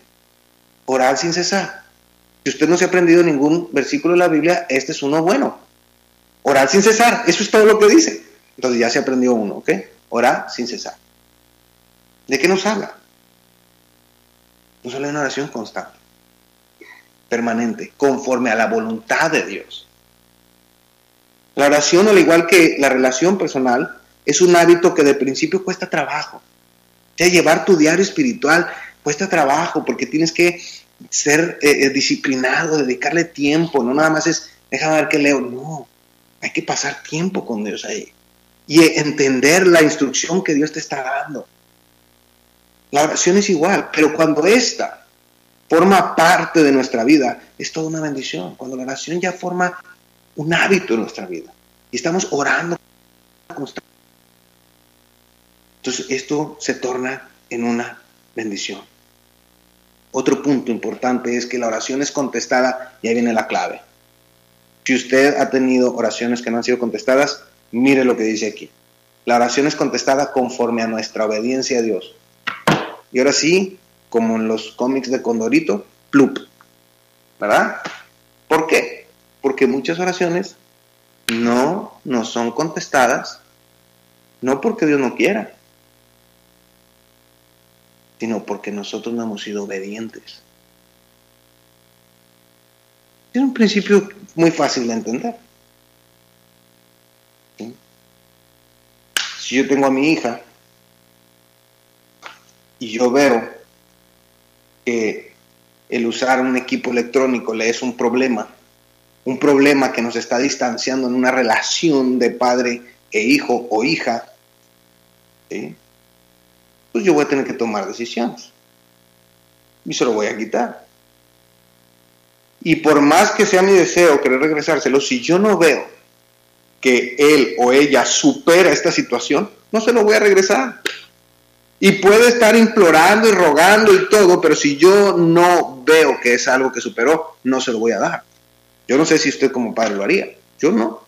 Orad sin cesar. Si usted no se ha aprendido ningún versículo de la Biblia, este es uno bueno. Orad sin cesar. Eso es todo lo que dice. Entonces ya se aprendió uno, ¿ok? Orad sin cesar. ¿De qué nos habla? Nos habla de una oración constante, permanente, conforme a la voluntad de Dios. La oración, al igual que la relación personal, es un hábito que de principio cuesta trabajo. O sea, llevar tu diario espiritual cuesta trabajo porque tienes que ser disciplinado, dedicarle tiempo. No nada más es, déjame ver qué leo. No, hay que pasar tiempo con Dios ahí y entender la instrucción que Dios te está dando. La oración es igual, pero cuando esta forma parte de nuestra vida, es toda una bendición. Cuando la oración ya forma un hábito en nuestra vida y estamos orando constantemente, entonces esto se torna en una bendición. Otro punto importante es que la oración es contestada y ahí viene la clave. Si usted ha tenido oraciones que no han sido contestadas, mire lo que dice aquí. La oración es contestada conforme a nuestra obediencia a Dios. Y ahora sí, como en los cómics de Condorito, plup, ¿verdad? ¿Por qué? Porque muchas oraciones no nos son contestadas, no porque Dios no quiera, sino porque nosotros no hemos sido obedientes. Es un principio muy fácil de entender. ¿Sí? Si yo tengo a mi hija y yo veo que el usar un equipo electrónico le es un problema que nos está distanciando en una relación de padre e hijo o hija, ¿sí? Pues yo voy a tener que tomar decisiones y se lo voy a quitar. Y por más que sea mi deseo querer regresárselo, si yo no veo que él o ella supera esta situación, no se lo voy a regresar. Y puede estar implorando y rogando y todo, pero si yo no veo que es algo que superó, no se lo voy a dar. Yo no sé si usted como padre lo haría. Yo no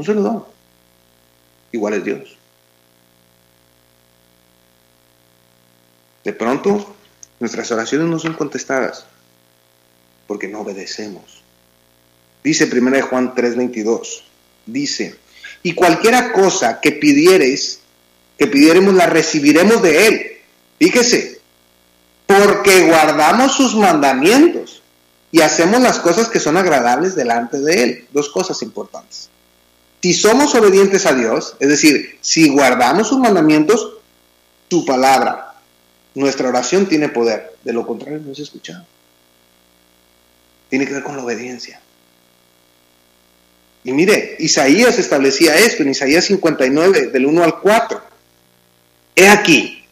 se lo doy. Igual es Dios. De pronto, nuestras oraciones no son contestadas porque no obedecemos. Dice 1 Juan 3:22, dice, y cualquiera cosa que pidiéremos la recibiremos de Él. Fíjese, porque guardamos sus mandamientos y hacemos las cosas que son agradables delante de Él. Dos cosas importantes. Si somos obedientes a Dios, es decir, si guardamos sus mandamientos, su palabra, nuestra oración tiene poder. De lo contrario, no es escuchado. Tiene que ver con la obediencia. Y mire, Isaías establecía esto en Isaías 59, del 1 al 4. He aquí,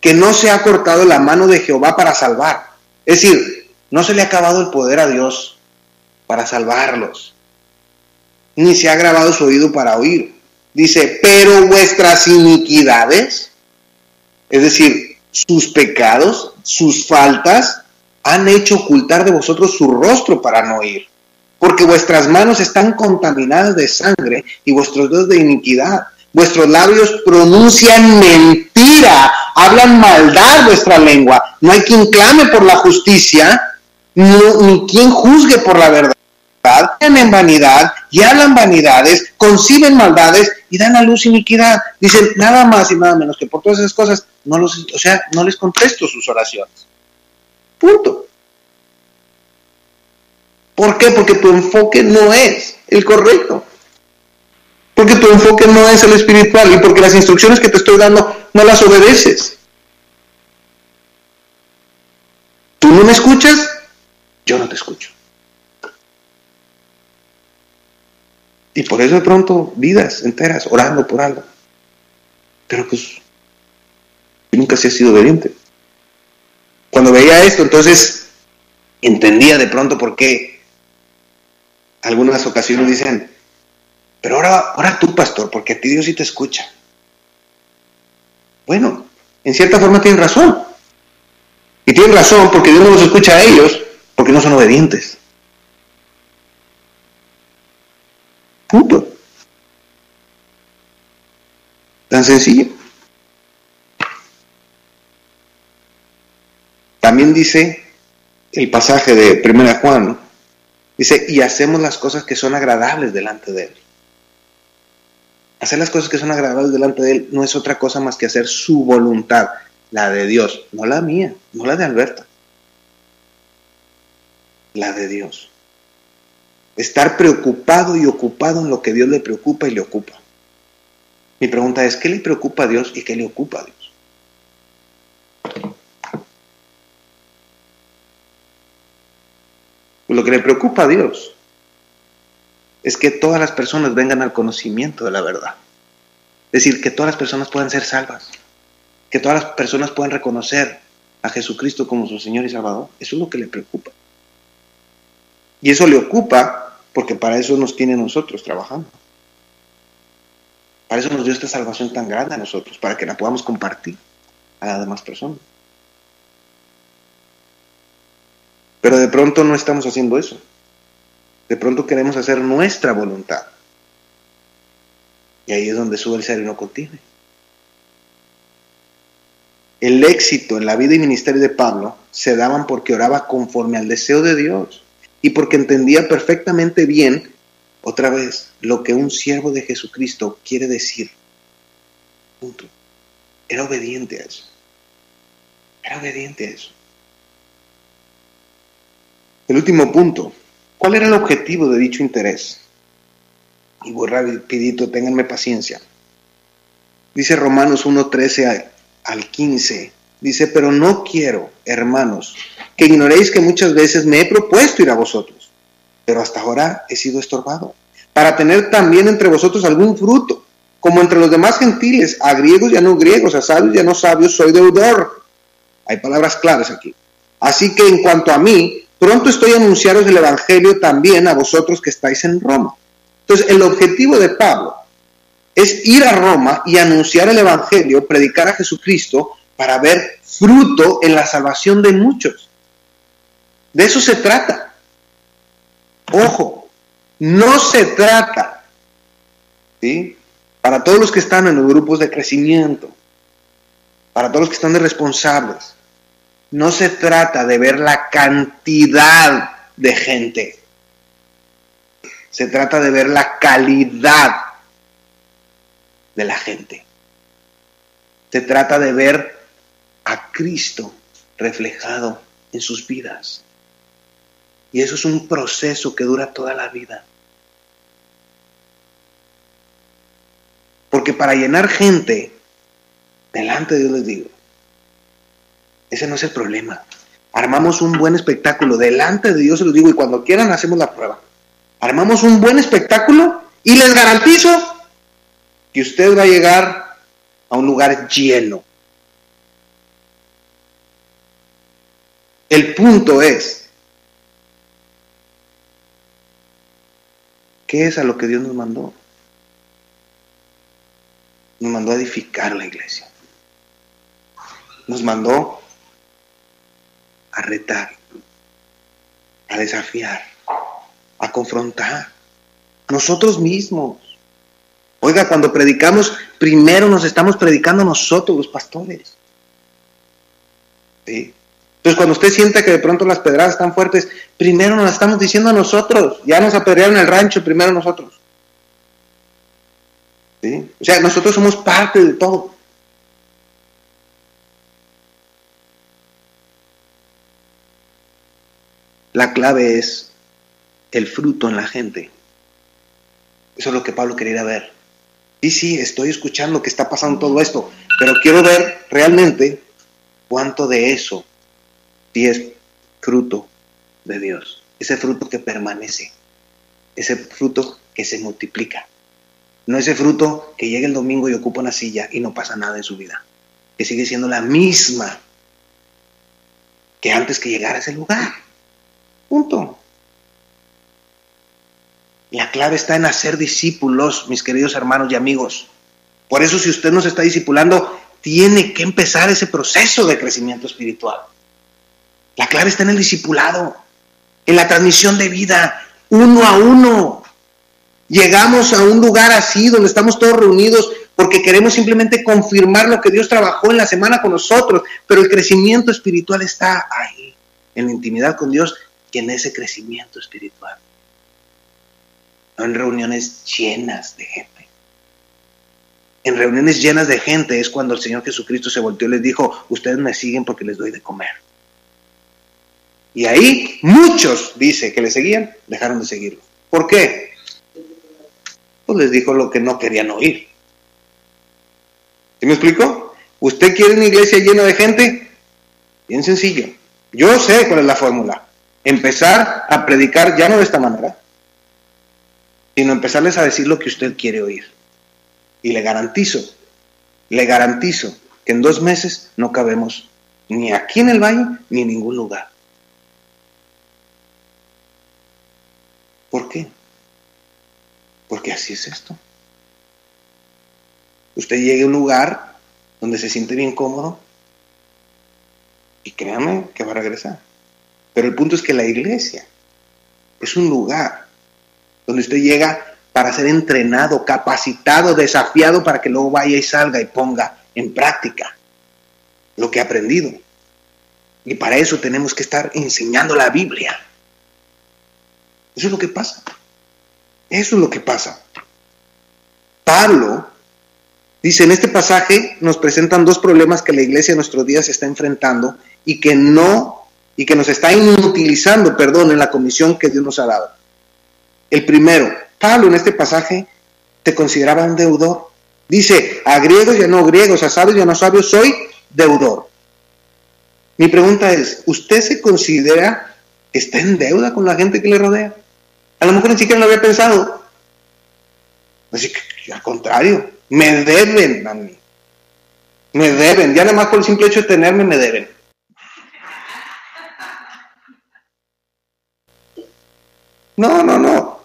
que no se ha cortado la mano de Jehová para salvar. Es decir, no se le ha acabado el poder a Dios para salvarlos, ni se ha agravado su oído para oír. Dice, pero vuestras iniquidades, es decir, sus pecados, sus faltas, han hecho ocultar de vosotros su rostro para no oír. Porque vuestras manos están contaminadas de sangre y vuestros dedos de iniquidad. Vuestros labios pronuncian mentira, hablan maldad vuestra lengua. No hay quien clame por la justicia, ni quien juzgue por la verdad. Hablan en vanidad y hablan vanidades, conciben maldades y dan a luz iniquidad. Dicen nada más y nada menos que por todas esas cosas no les contesto sus oraciones. Punto. ¿Por qué? Porque tu enfoque no es el correcto. Porque tu enfoque no es el espiritual y porque las instrucciones que te estoy dando no las obedeces. Tú no me escuchas, yo no te escucho. Y por eso de pronto vidas enteras orando por algo. Pero pues nunca se ha sido obediente. Cuando veía esto, entonces entendía de pronto por qué algunas ocasiones dicen, pero ora tú, pastor, porque a ti Dios sí te escucha. Bueno, en cierta forma tienen razón. Y tienen razón porque Dios no los escucha a ellos porque no son obedientes. Punto. Tan sencillo. También dice el pasaje de 1 Juan, ¿no? Dice, y hacemos las cosas que son agradables delante de Él. Hacer las cosas que son agradables delante de Él no es otra cosa más que hacer su voluntad, la de Dios, no la mía, no la de Alberta, la de Dios. Estar preocupado y ocupado en lo que Dios le preocupa y le ocupa. Mi pregunta es, ¿qué le preocupa a Dios y qué le ocupa a Dios? Lo que le preocupa a Dios es que todas las personas vengan al conocimiento de la verdad. Es decir, que todas las personas puedan ser salvas. Que todas las personas puedan reconocer a Jesucristo como su Señor y Salvador. Eso es lo que le preocupa. Y eso le ocupa porque para eso nos tiene a nosotros trabajando. Para eso nos dio esta salvación tan grande a nosotros, para que la podamos compartir a las demás personas. Pero de pronto no estamos haciendo eso. De pronto queremos hacer nuestra voluntad. Y ahí es donde sube el ser y no contiene. El éxito en la vida y ministerio de Pablo se daban porque oraba conforme al deseo de Dios y porque entendía perfectamente bien, otra vez, lo que un siervo de Jesucristo quiere decir. Punto. Era obediente a eso. Era obediente a eso. El último punto ¿Cuál era el objetivo de dicho interés? Y voy rapidito, ténganme paciencia. Dice Romanos 1:13 al 15. Dice, pero no quiero, hermanos, que ignoréis que muchas veces me he propuesto ir a vosotros, pero hasta ahora he sido estorbado, para tener también entre vosotros algún fruto, como entre los demás gentiles, a griegos y a no griegos, a sabios y a no sabios, soy deudor. Hay palabras claves aquí. Así que en cuanto a mí, pronto estoy a anunciaros el evangelio también a vosotros que estáis en Roma. Entonces, el objetivo de Pablo es ir a Roma y anunciar el evangelio, predicar a Jesucristo, para ver fruto en la salvación de muchos. De eso se trata. Ojo, no se trata, ¿sí?, para todos los que están en los grupos de crecimiento, para todos los que están de responsables, no se trata de ver la cantidad de gente. Se trata de ver la calidad de la gente. Se trata de ver a Cristo reflejado en sus vidas. Y eso es un proceso que dura toda la vida. Porque para llenar gente, delante de Dios les digo, ese no es el problema. Armamos un buen espectáculo, delante de Dios se los digo, y cuando quieran hacemos la prueba. Armamos un buen espectáculo y les garantizo que usted va a llegar a un lugar lleno. El punto es, ¿qué es a lo que Dios nos mandó? Nos mandó a edificar la iglesia. Nos mandó a retar, a desafiar, a confrontar. Nosotros mismos. Oiga, cuando predicamos, primero nos estamos predicando nosotros, los pastores. ¿Sí? Entonces, cuando usted sienta que de pronto las pedradas están fuertes, primero nos las estamos diciendo a nosotros. Ya nos apedrearon el rancho, primero nosotros. ¿Sí? O sea, nosotros somos parte de todo. La clave es el fruto en la gente. Eso es lo que Pablo quería ver. Sí, estoy escuchando que está pasando todo esto, pero quiero ver realmente cuánto de eso sí es fruto de Dios. Ese fruto que permanece. Ese fruto que se multiplica. No ese fruto que llega el domingo y ocupa una silla y no pasa nada en su vida. Que sigue siendo la misma que antes que llegara a ese lugar. Punto. La clave está en hacer discípulos, mis queridos hermanos y amigos. Por eso, si usted nos está discipulando, tiene que empezar ese proceso de crecimiento espiritual. La clave está en el discipulado, en la transmisión de vida, uno a uno. Llegamos a un lugar así, donde estamos todos reunidos, porque queremos simplemente confirmar lo que Dios trabajó en la semana con nosotros, pero el crecimiento espiritual está ahí, en la intimidad con Dios y en ese crecimiento espiritual. No en reuniones llenas de gente. En reuniones llenas de gente es cuando el Señor Jesucristo se volteó y les dijo, ustedes me siguen porque les doy de comer. Y ahí muchos, dice, que le seguían, dejaron de seguirlo. ¿Por qué? Pues les dijo lo que no querían oír. ¿Sí me explico? ¿Usted quiere una iglesia llena de gente? Bien sencillo. Yo sé cuál es la fórmula. Empezar a predicar ya no de esta manera, sino empezarles a decir lo que usted quiere oír. Y le garantizo que en 2 meses no cabemos ni aquí en el valle ni en ningún lugar. ¿Por qué? Porque así es esto. Usted llegue a un lugar donde se siente bien cómodo y créame que va a regresar. Pero el punto es que la iglesia es un lugar donde usted llega para ser entrenado, capacitado, desafiado para que luego vaya y salga y ponga en práctica lo que ha aprendido. Y para eso tenemos que estar enseñando la Biblia. Eso es lo que pasa. Eso es lo que pasa. Pablo dice, en este pasaje nos presentan 2 problemas que la iglesia en nuestros días está enfrentando y que no y que nos está inutilizando, en la comisión que Dios nos ha dado. El primero, Pablo en este pasaje te consideraba un deudor. Dice, a griegos y a no griegos, a sabios y a no sabios, soy deudor. Mi pregunta es, ¿usted se considera que está en deuda con la gente que le rodea? A lo mejor ni siquiera lo había pensado. Así que, al contrario, me deben a mí. Me deben, ya nada más por el simple hecho de tenerme, me deben. No.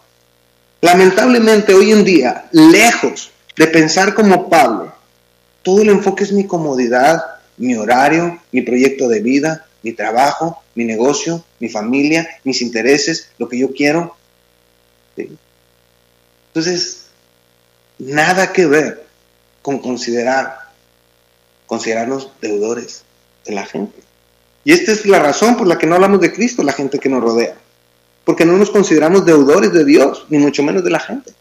Lamentablemente hoy en día, lejos de pensar como Pablo, todo el enfoque es mi comodidad, mi horario, mi proyecto de vida, mi trabajo, mi negocio, mi familia, mis intereses, lo que yo quiero. ¿Sí? Entonces, nada que ver con considerarnos deudores de la gente. Y esta es la razón por la que no hablamos de Cristo, la gente que nos rodea. Porque no nos consideramos deudores de Dios, ni mucho menos de la gente. O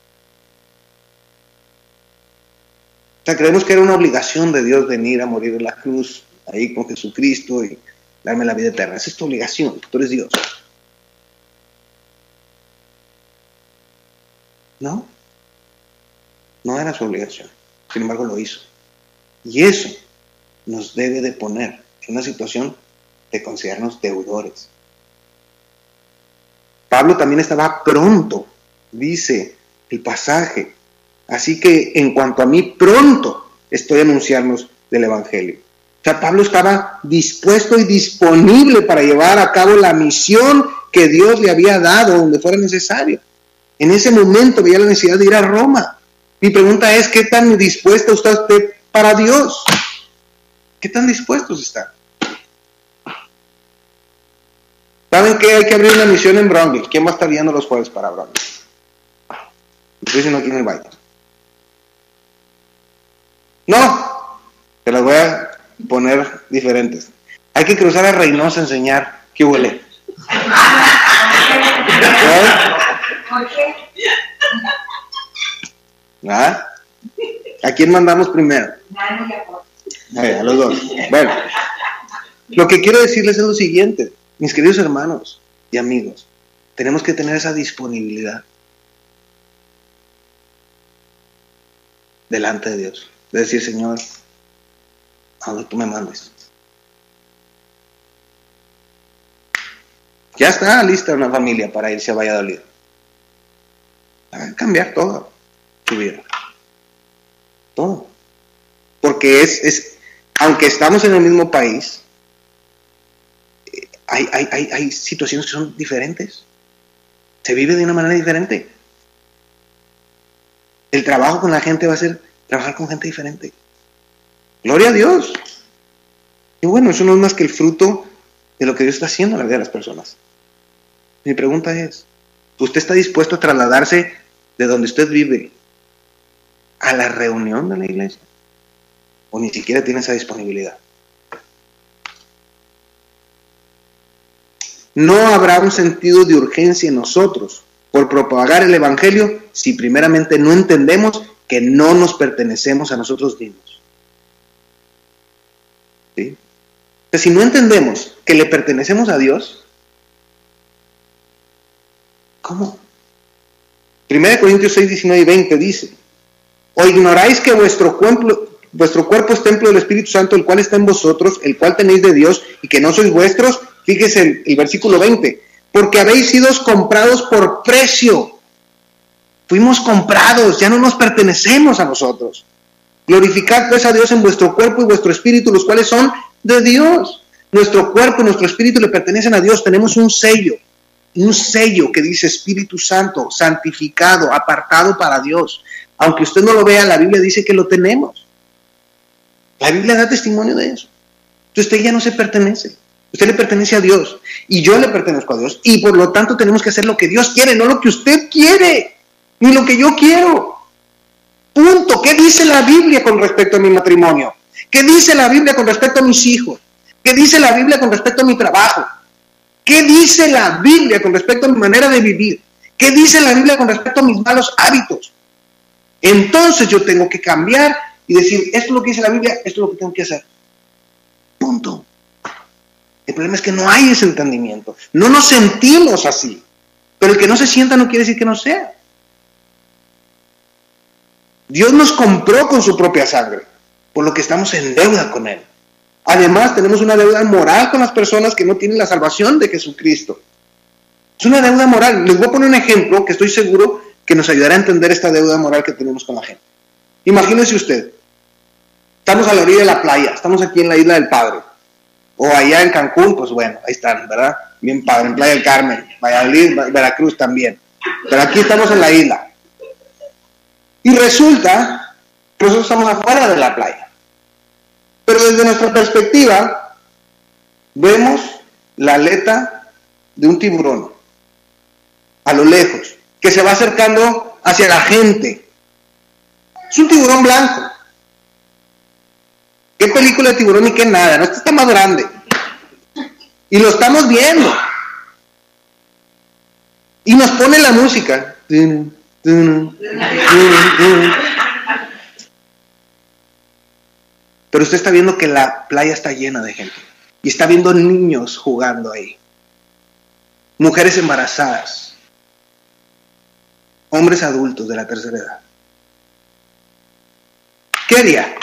sea, creemos que era una obligación de Dios venir a morir en la cruz, ahí con Jesucristo y darme la vida eterna. Esa es tu obligación, tú eres Dios. No era su obligación. Sin embargo, lo hizo. Y eso nos debe de poner en una situación de considerarnos deudores. Pablo también estaba pronto, dice el pasaje. Así que en cuanto a mí, pronto estoy a anunciarnos del Evangelio. O sea, Pablo estaba dispuesto y disponible para llevar a cabo la misión que Dios le había dado donde fuera necesario. En ese momento veía la necesidad de ir a Roma. Mi pregunta es, ¿qué tan dispuesto está usted para Dios? ¿Qué tan dispuestos están? ¿Saben qué? Hay que abrir una misión en Brownsville. ¿Quién va a estar guiando los jueves para Brownsville? Estoy diciendo aquí en el baile. No, te las voy a poner diferentes. Hay que cruzar a Reynosa a enseñar qué huele. ¿Ah? ¿A quién mandamos primero? A los dos. Bueno, lo que quiero decirles es lo siguiente, mis queridos hermanos y amigos, tenemos que tener esa disponibilidad delante de Dios, de decir, Señor, a donde tú me mandes. Ya está lista una familia para irse a Valladolid. Va a cambiar todo su vida. Todo. Porque aunque estamos en el mismo país, hay situaciones que son diferentes. Se vive de una manera diferente. El trabajo con la gente va a ser trabajar con gente diferente. Gloria a Dios. Y bueno, eso no es más que el fruto de lo que Dios está haciendo en la vida de las personas. Mi pregunta es, ¿usted está dispuesto a trasladarse de donde usted vive a la reunión de la iglesia? ¿O ni siquiera tiene esa disponibilidad? No habrá un sentido de urgencia en nosotros por propagar el Evangelio si primeramente no entendemos que no nos pertenecemos a nosotros mismos. ¿Sí? Entonces, si no entendemos que le pertenecemos a Dios, ¿cómo? 1 Corintios 6, 19 y 20 dice, ¿o ignoráis que vuestro cuerpo es templo del Espíritu Santo, el cual está en vosotros, el cual tenéis de Dios, y que no sois vuestros? Fíjese el versículo 20, porque habéis sido comprados por precio. Fuimos comprados, ya no nos pertenecemos a nosotros. Glorificad pues a Dios en vuestro cuerpo y vuestro espíritu, los cuales son de Dios. Nuestro cuerpo y nuestro espíritu le pertenecen a Dios. Tenemos un sello que dice Espíritu Santo, santificado, apartado para Dios. Aunque usted no lo vea, la Biblia dice que lo tenemos. La Biblia da testimonio de eso. Entonces usted ya no se pertenece. Usted le pertenece a Dios. Y yo le pertenezco a Dios. Y por lo tanto tenemos que hacer lo que Dios quiere, no lo que usted quiere, ni lo que yo quiero. Punto. ¿Qué dice la Biblia con respecto a mi matrimonio? ¿Qué dice la Biblia con respecto a mis hijos? ¿Qué dice la Biblia con respecto a mi trabajo? ¿Qué dice la Biblia con respecto a mi manera de vivir? ¿Qué dice la Biblia con respecto a mis malos hábitos? Entonces yo tengo que cambiar y decir, esto es lo que dice la Biblia, esto es lo que tengo que hacer. Punto. El problema es que no hay ese entendimiento. No nos sentimos así. Pero el que no se sienta no quiere decir que no sea. Dios nos compró con su propia sangre, por lo que estamos en deuda con Él. Además, tenemos una deuda moral con las personas que no tienen la salvación de Jesucristo. Es una deuda moral. Les voy a poner un ejemplo que estoy seguro que nos ayudará a entender esta deuda moral que tenemos con la gente. Imagínese usted, estamos a la orilla de la playa, estamos aquí en la Isla del Padre, o allá en Cancún, pues bueno, ahí están, ¿verdad? Bien padre, en Playa del Carmen, Valladolid, Veracruz también. Pero aquí estamos en la isla. Y resulta que nosotros estamos afuera de la playa. Pero desde nuestra perspectiva, vemos la aleta de un tiburón a lo lejos, que se va acercando hacia la gente. Es un tiburón blanco. ¿Qué película de tiburón ni qué nada? No, este está más grande. Y lo estamos viendo. Y nos pone la música. Pero usted está viendo que la playa está llena de gente. Y está viendo niños jugando ahí. Mujeres embarazadas. Hombres adultos de la tercera edad. ¿Qué haría?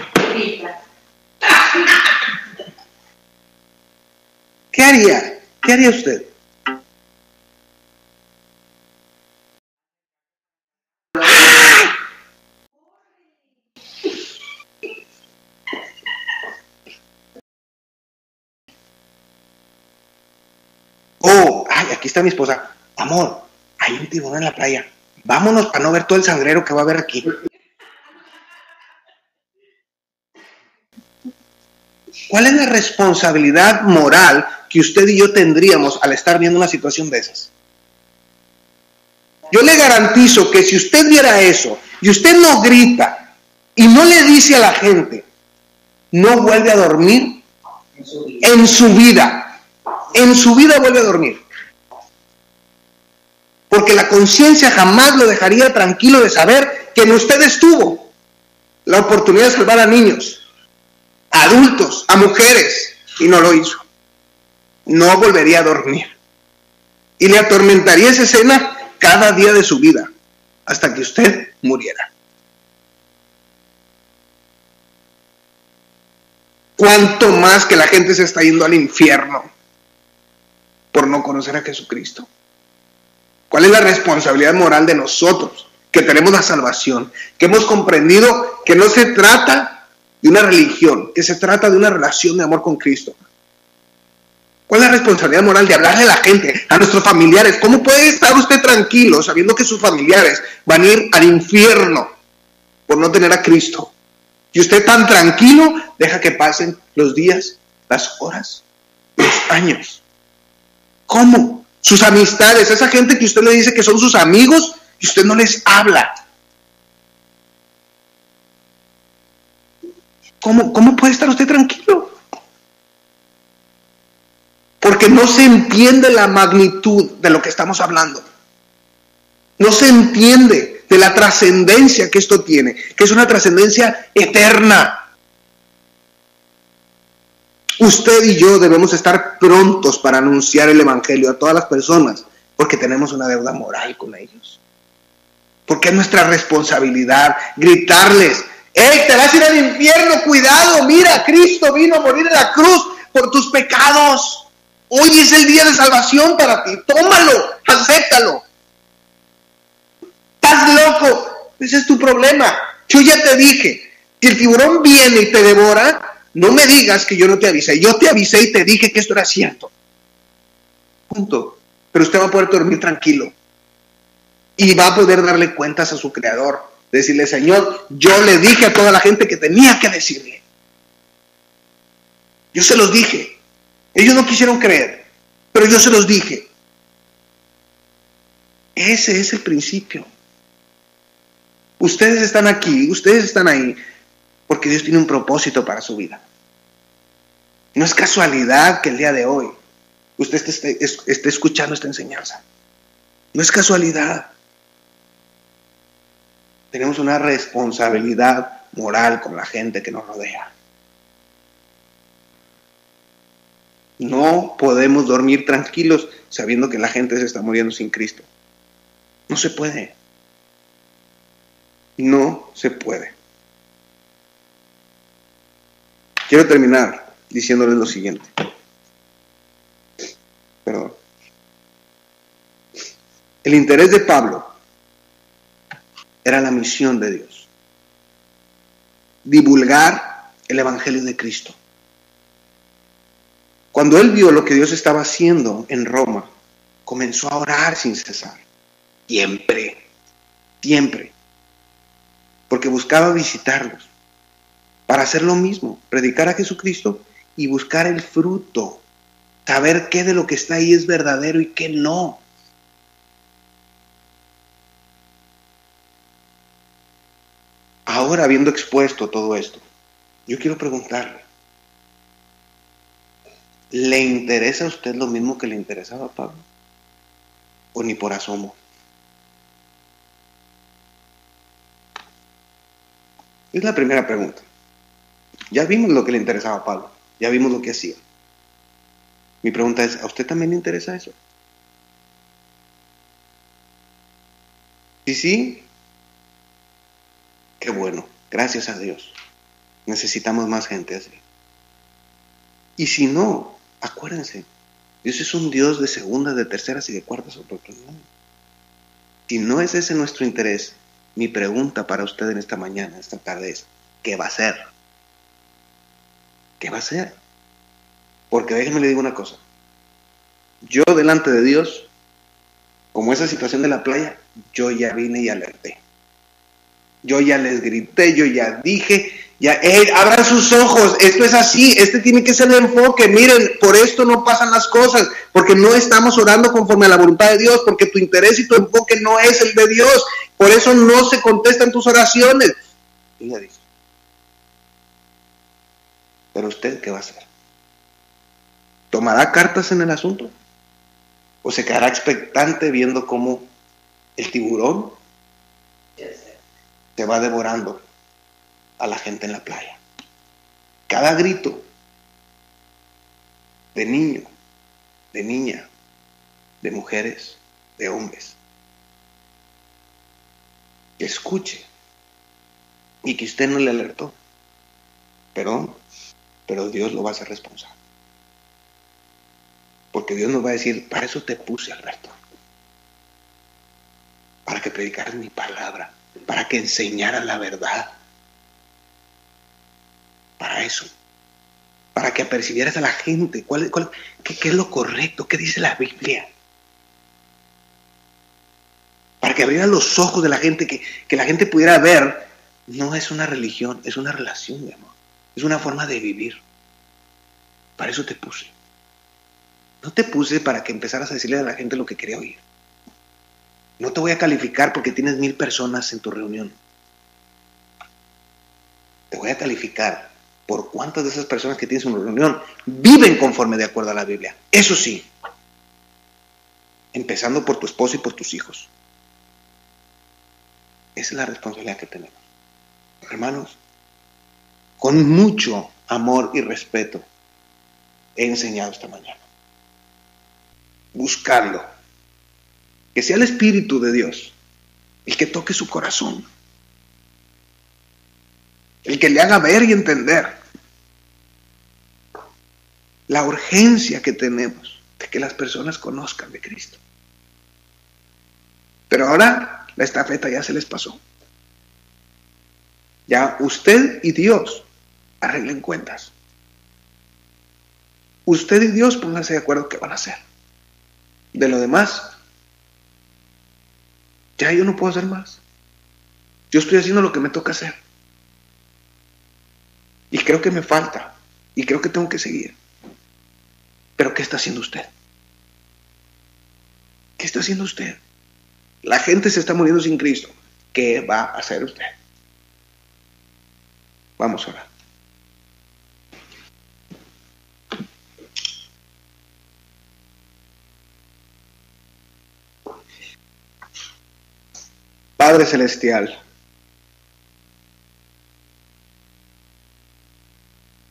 ¿Qué haría? ¿Qué haría usted? Oh, ay, aquí está mi esposa. Amor, hay un tiburón en la playa. Vámonos para no ver todo el sangrero que va a haber aquí. ¿Cuál es la responsabilidad moral que usted y yo tendríamos al estar viendo una situación de esas? Yo le garantizo que si usted viera eso y usted no grita y no le dice a la gente, no vuelve a dormir en su vida. En su vida vuelve a dormir. Porque la conciencia jamás lo dejaría tranquilo de saber que en ustedes tuvo la oportunidad de salvar a niños, a adultos, a mujeres, y no lo hizo. No volvería a dormir. Y le atormentaría esa escena cada día de su vida, hasta que usted muriera. ¿Cuánto más que la gente se está yendo al infierno por no conocer a Jesucristo? ¿Cuál es la responsabilidad moral de nosotros que tenemos la salvación? Que hemos comprendido que no se trata de una religión, que se trata de una relación de amor con Cristo. ¿Cuál es la responsabilidad moral de hablarle a la gente, a nuestros familiares? ¿Cómo puede estar usted tranquilo sabiendo que sus familiares van a ir al infierno por no tener a Cristo? Y usted tan tranquilo deja que pasen los días, las horas, los años. ¿Cómo? Sus amistades, esa gente que usted le dice que son sus amigos y usted no les habla. ¿Cómo puede estar usted tranquilo? Porque no se entiende la magnitud de lo que estamos hablando. No se entiende de la trascendencia que esto tiene, que es una trascendencia eterna. Usted y yo debemos estar prontos para anunciar el Evangelio a todas las personas, porque tenemos una deuda moral con ellos. Porque es nuestra responsabilidad gritarles, ¡hey, te vas a ir al infierno! ¡Cuidado! Mira, Cristo vino a morir en la cruz por tus pecados. Hoy es el día de salvación para ti. Tómalo, acéptalo. ¿Estás loco? Ese es tu problema. Yo ya te dije, si el tiburón viene y te devora, no me digas que yo no te avisé. Yo te avisé y te dije que esto era cierto. Punto. Pero usted va a poder dormir tranquilo. Y va a poder darle cuentas a su Creador. Decirle, Señor, yo le dije a toda la gente que tenía que decirle. Yo se los dije. Ellos no quisieron creer, pero yo se los dije. Ese es el principio. Ustedes están aquí, ustedes están ahí, porque Dios tiene un propósito para su vida. No es casualidad que el día de hoy usted esté escuchando esta enseñanza. No es casualidad. Tenemos una responsabilidad moral con la gente que nos rodea. No podemos dormir tranquilos sabiendo que la gente se está muriendo sin Cristo. No se puede. No se puede. Quiero terminar diciéndoles lo siguiente. Perdón. El interés de Pablo era la misión de Dios. Divulgar el Evangelio de Cristo. Cuando él vio lo que Dios estaba haciendo en Roma, comenzó a orar sin cesar. Siempre. Porque buscaba visitarlos para hacer lo mismo, predicar a Jesucristo y buscar el fruto, saber qué de lo que está ahí es verdadero y qué no. Ahora, habiendo expuesto todo esto, yo quiero preguntarle, ¿le interesa a usted lo mismo que le interesaba a Pablo? ¿O ni por asomo? Es la primera pregunta. Ya vimos lo que le interesaba a Pablo, ya vimos lo que hacía. Mi pregunta es, ¿a usted también le interesa eso? Sí, qué bueno, gracias a Dios. Necesitamos más gente así. Y si no, acuérdense, Dios es un Dios de segundas, de terceras y de cuartas oportunidades. Si no es ese nuestro interés, mi pregunta para usted en esta mañana, esta tarde es, ¿qué va a hacer? ¿Qué va a hacer? Porque déjenme le digo una cosa. Yo delante de Dios, como esa situación de la playa, yo ya vine y alerté. Yo ya les grité, yo ya dije, abran sus ojos, esto es así, este tiene que ser el enfoque, miren, por esto no pasan las cosas, porque no estamos orando conforme a la voluntad de Dios, porque tu interés y tu enfoque no es el de Dios, por eso no se contestan tus oraciones. Y le dije, pero usted, ¿qué va a hacer? ¿Tomará cartas en el asunto? ¿O se quedará expectante viendo cómo el tiburón se va devorando a la gente en la playa? Cada grito de niño, de niña, de mujeres, de hombres, que escuche y que usted no le alertó, pero Dios lo va a hacer responsable. Porque Dios nos va a decir, para eso te puse, Alberto, para que predicaras mi palabra, para que enseñaras la verdad, para eso, para que apercibieras a la gente qué es lo correcto, qué dice la Biblia, para que abrieras los ojos de la gente, que la gente pudiera ver, no es una religión, es una relación de amor, es una forma de vivir. Para eso te puse. No te puse para que empezaras a decirle a la gente lo que quería oír. No te voy a calificar porque tienes 1000 personas en tu reunión. Te voy a calificar por cuántas de esas personas que tienes en tu reunión viven conforme de acuerdo a la Biblia. Eso sí, empezando por tu esposo y por tus hijos. Esa es la responsabilidad que tenemos. Hermanos, con mucho amor y respeto he enseñado esta mañana. Buscando que sea el Espíritu de Dios el que toque su corazón, el que le haga ver y entender la urgencia que tenemos de que las personas conozcan de Cristo. Pero ahora la estafeta ya se les pasó. Ya usted y Dios arreglen cuentas. Usted y Dios pónganse de acuerdo qué van a hacer. De lo demás, ya yo no puedo hacer más. Yo estoy haciendo lo que me toca hacer. Y creo que me falta. Y creo que tengo que seguir. Pero ¿qué está haciendo usted? ¿Qué está haciendo usted? La gente se está muriendo sin Cristo. ¿Qué va a hacer usted? Vamos a orar. Padre Celestial,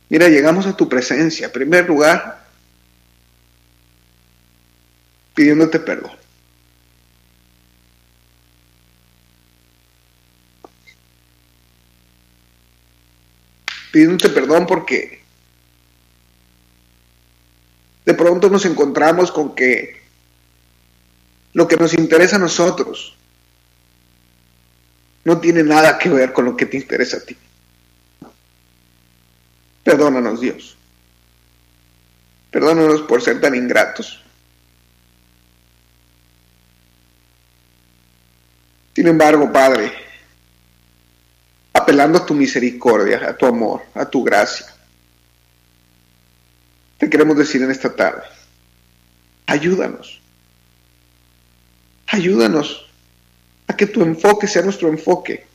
mira, llegamos a tu presencia. En primer lugar, pidiéndote perdón. Pidiéndote perdón porque de pronto nos encontramos con que lo que nos interesa a nosotros no tiene nada que ver con lo que te interesa a ti. Perdónanos, Dios. Perdónanos por ser tan ingratos. Sin embargo, Padre, apelando a tu misericordia, a tu amor, a tu gracia, te queremos decir en esta tarde, ayúdanos. Ayúdanos a que tu enfoque sea nuestro enfoque.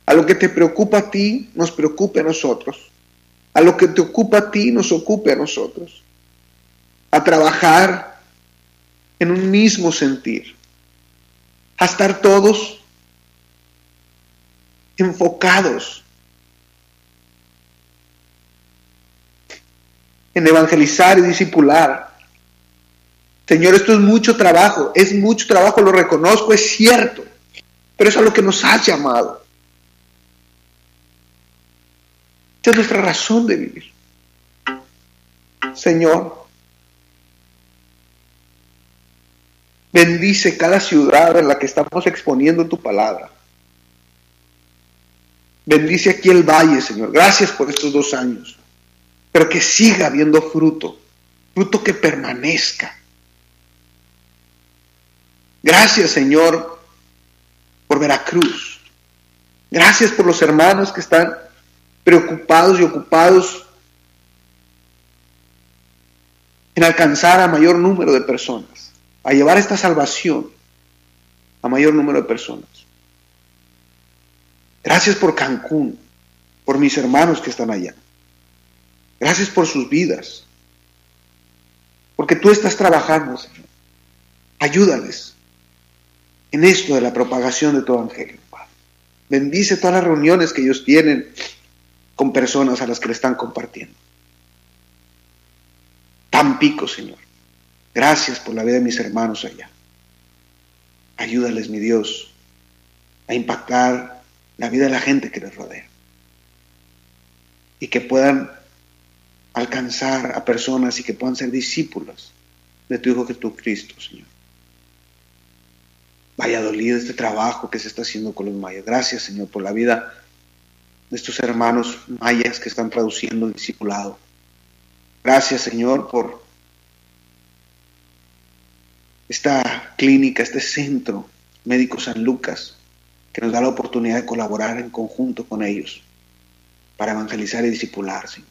A lo que te preocupa a ti, nos preocupe a nosotros. A lo que te ocupa a ti, nos ocupe a nosotros. A trabajar en un mismo sentir. A estar todos enfocados en evangelizar y discipular. Señor, esto es mucho trabajo, lo reconozco, es cierto, pero es a lo que nos has llamado. Esta es nuestra razón de vivir. Señor, bendice cada ciudad en la que estamos exponiendo tu palabra. Bendice aquí el valle, Señor. Gracias por estos 2 años, pero que siga habiendo fruto que permanezca. Gracias, Señor, por Veracruz. Gracias por los hermanos que están preocupados y ocupados en alcanzar a mayor número de personas, a llevar esta salvación a mayor número de personas. Gracias por Cancún, por mis hermanos que están allá. Gracias por sus vidas, porque tú estás trabajando, Señor. Ayúdales en esto de la propagación de tu evangelio, Padre. Bendice todas las reuniones que ellos tienen con personas a las que le están compartiendo. Tampico, Señor. Gracias por la vida de mis hermanos allá. Ayúdales, mi Dios, a impactar la vida de la gente que les rodea. Y que puedan alcanzar a personas y que puedan ser discípulos de tu Hijo Jesucristo, Señor. Valladolid, este trabajo que se está haciendo con los mayas. Gracias, Señor, por la vida de estos hermanos mayas que están traduciendo el discipulado. Gracias, Señor, por esta clínica, este centro médico San Lucas, que nos da la oportunidad de colaborar en conjunto con ellos para evangelizar y discipular, Señor.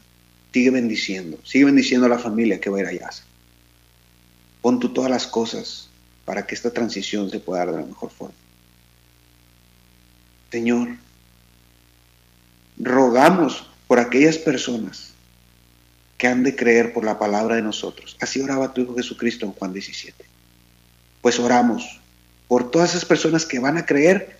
Sigue bendiciendo a la familia que va a ir allá. Pon tú todas las cosas para que esta transición se pueda dar de la mejor forma. Señor, rogamos por aquellas personas que han de creer por la palabra de nosotros. Así oraba tu Hijo Jesucristo en Juan 17. Pues oramos por todas esas personas que van a creer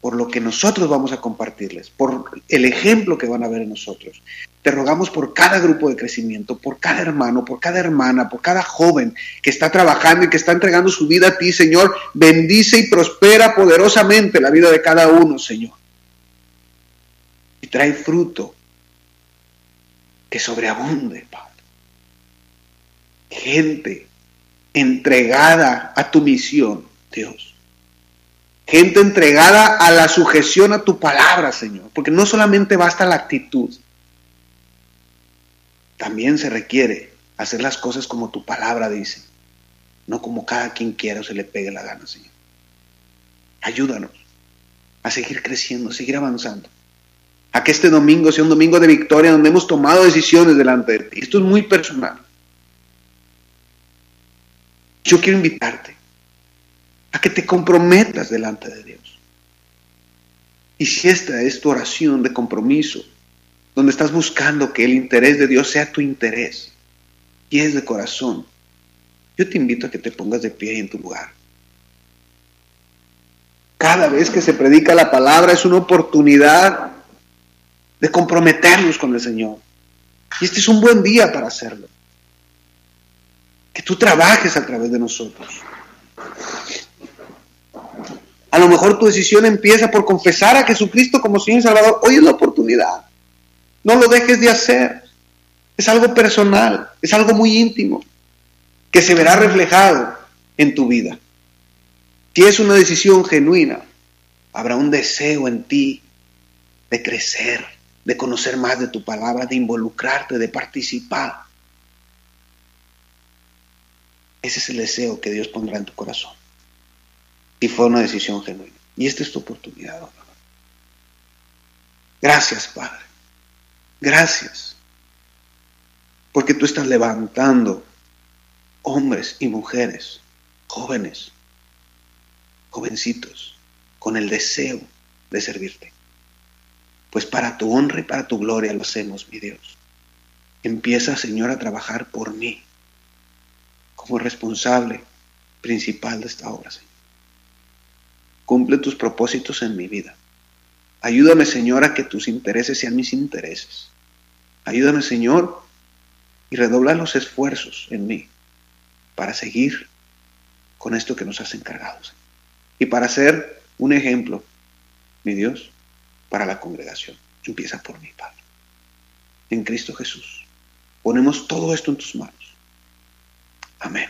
por lo que nosotros vamos a compartirles, por el ejemplo que van a ver en nosotros. Te rogamos por cada grupo de crecimiento, por cada hermano, por cada hermana, por cada joven que está trabajando y que está entregando su vida a ti, Señor. Bendice y prospera poderosamente la vida de cada uno, Señor. Y trae fruto que sobreabunde, Padre. Gente entregada a tu misión, Dios. Gente entregada a la sujeción a tu palabra, Señor. Porque no solamente basta la actitud. También se requiere hacer las cosas como tu palabra dice. No como cada quien quiera o se le pegue la gana, Señor. Ayúdanos a seguir creciendo, a seguir avanzando. A que este domingo sea un domingo de victoria donde hemos tomado decisiones delante de ti. Esto es muy personal. Yo quiero invitarte a que te comprometas delante de Dios. Y si esta es tu oración de compromiso, donde estás buscando que el interés de Dios sea tu interés, y es de corazón, yo te invito a que te pongas de pie en tu lugar. Cada vez que se predica la palabra es una oportunidad de comprometernos con el Señor. Y este es un buen día para hacerlo. Que tú trabajes a través de nosotros. A lo mejor tu decisión empieza por confesar a Jesucristo como Señor y Salvador. Hoy es la oportunidad. No lo dejes de hacer. Es algo personal, es algo muy íntimo, que se verá reflejado en tu vida. Si es una decisión genuina, habrá un deseo en ti de crecer, de conocer más de tu palabra, de involucrarte, de participar. Ese es el deseo que Dios pondrá en tu corazón. Si fue una decisión genuina. Y esta es tu oportunidad. Gracias, Padre. Gracias. Porque tú estás levantando hombres y mujeres, jóvenes, jovencitos, con el deseo de servirte. Pues para tu honra y para tu gloria lo hacemos, mi Dios. Empieza, Señor, a trabajar por mí como responsable principal de esta obra, Señor. Cumple tus propósitos en mi vida. Ayúdame, Señor, a que tus intereses sean mis intereses. Ayúdame, Señor, y redobla los esfuerzos en mí para seguir con esto que nos has encargado, Señor. Y para ser un ejemplo, mi Dios, para la congregación. Empieza por mí, Padre. En Cristo Jesús. Ponemos todo esto en tus manos. Amén.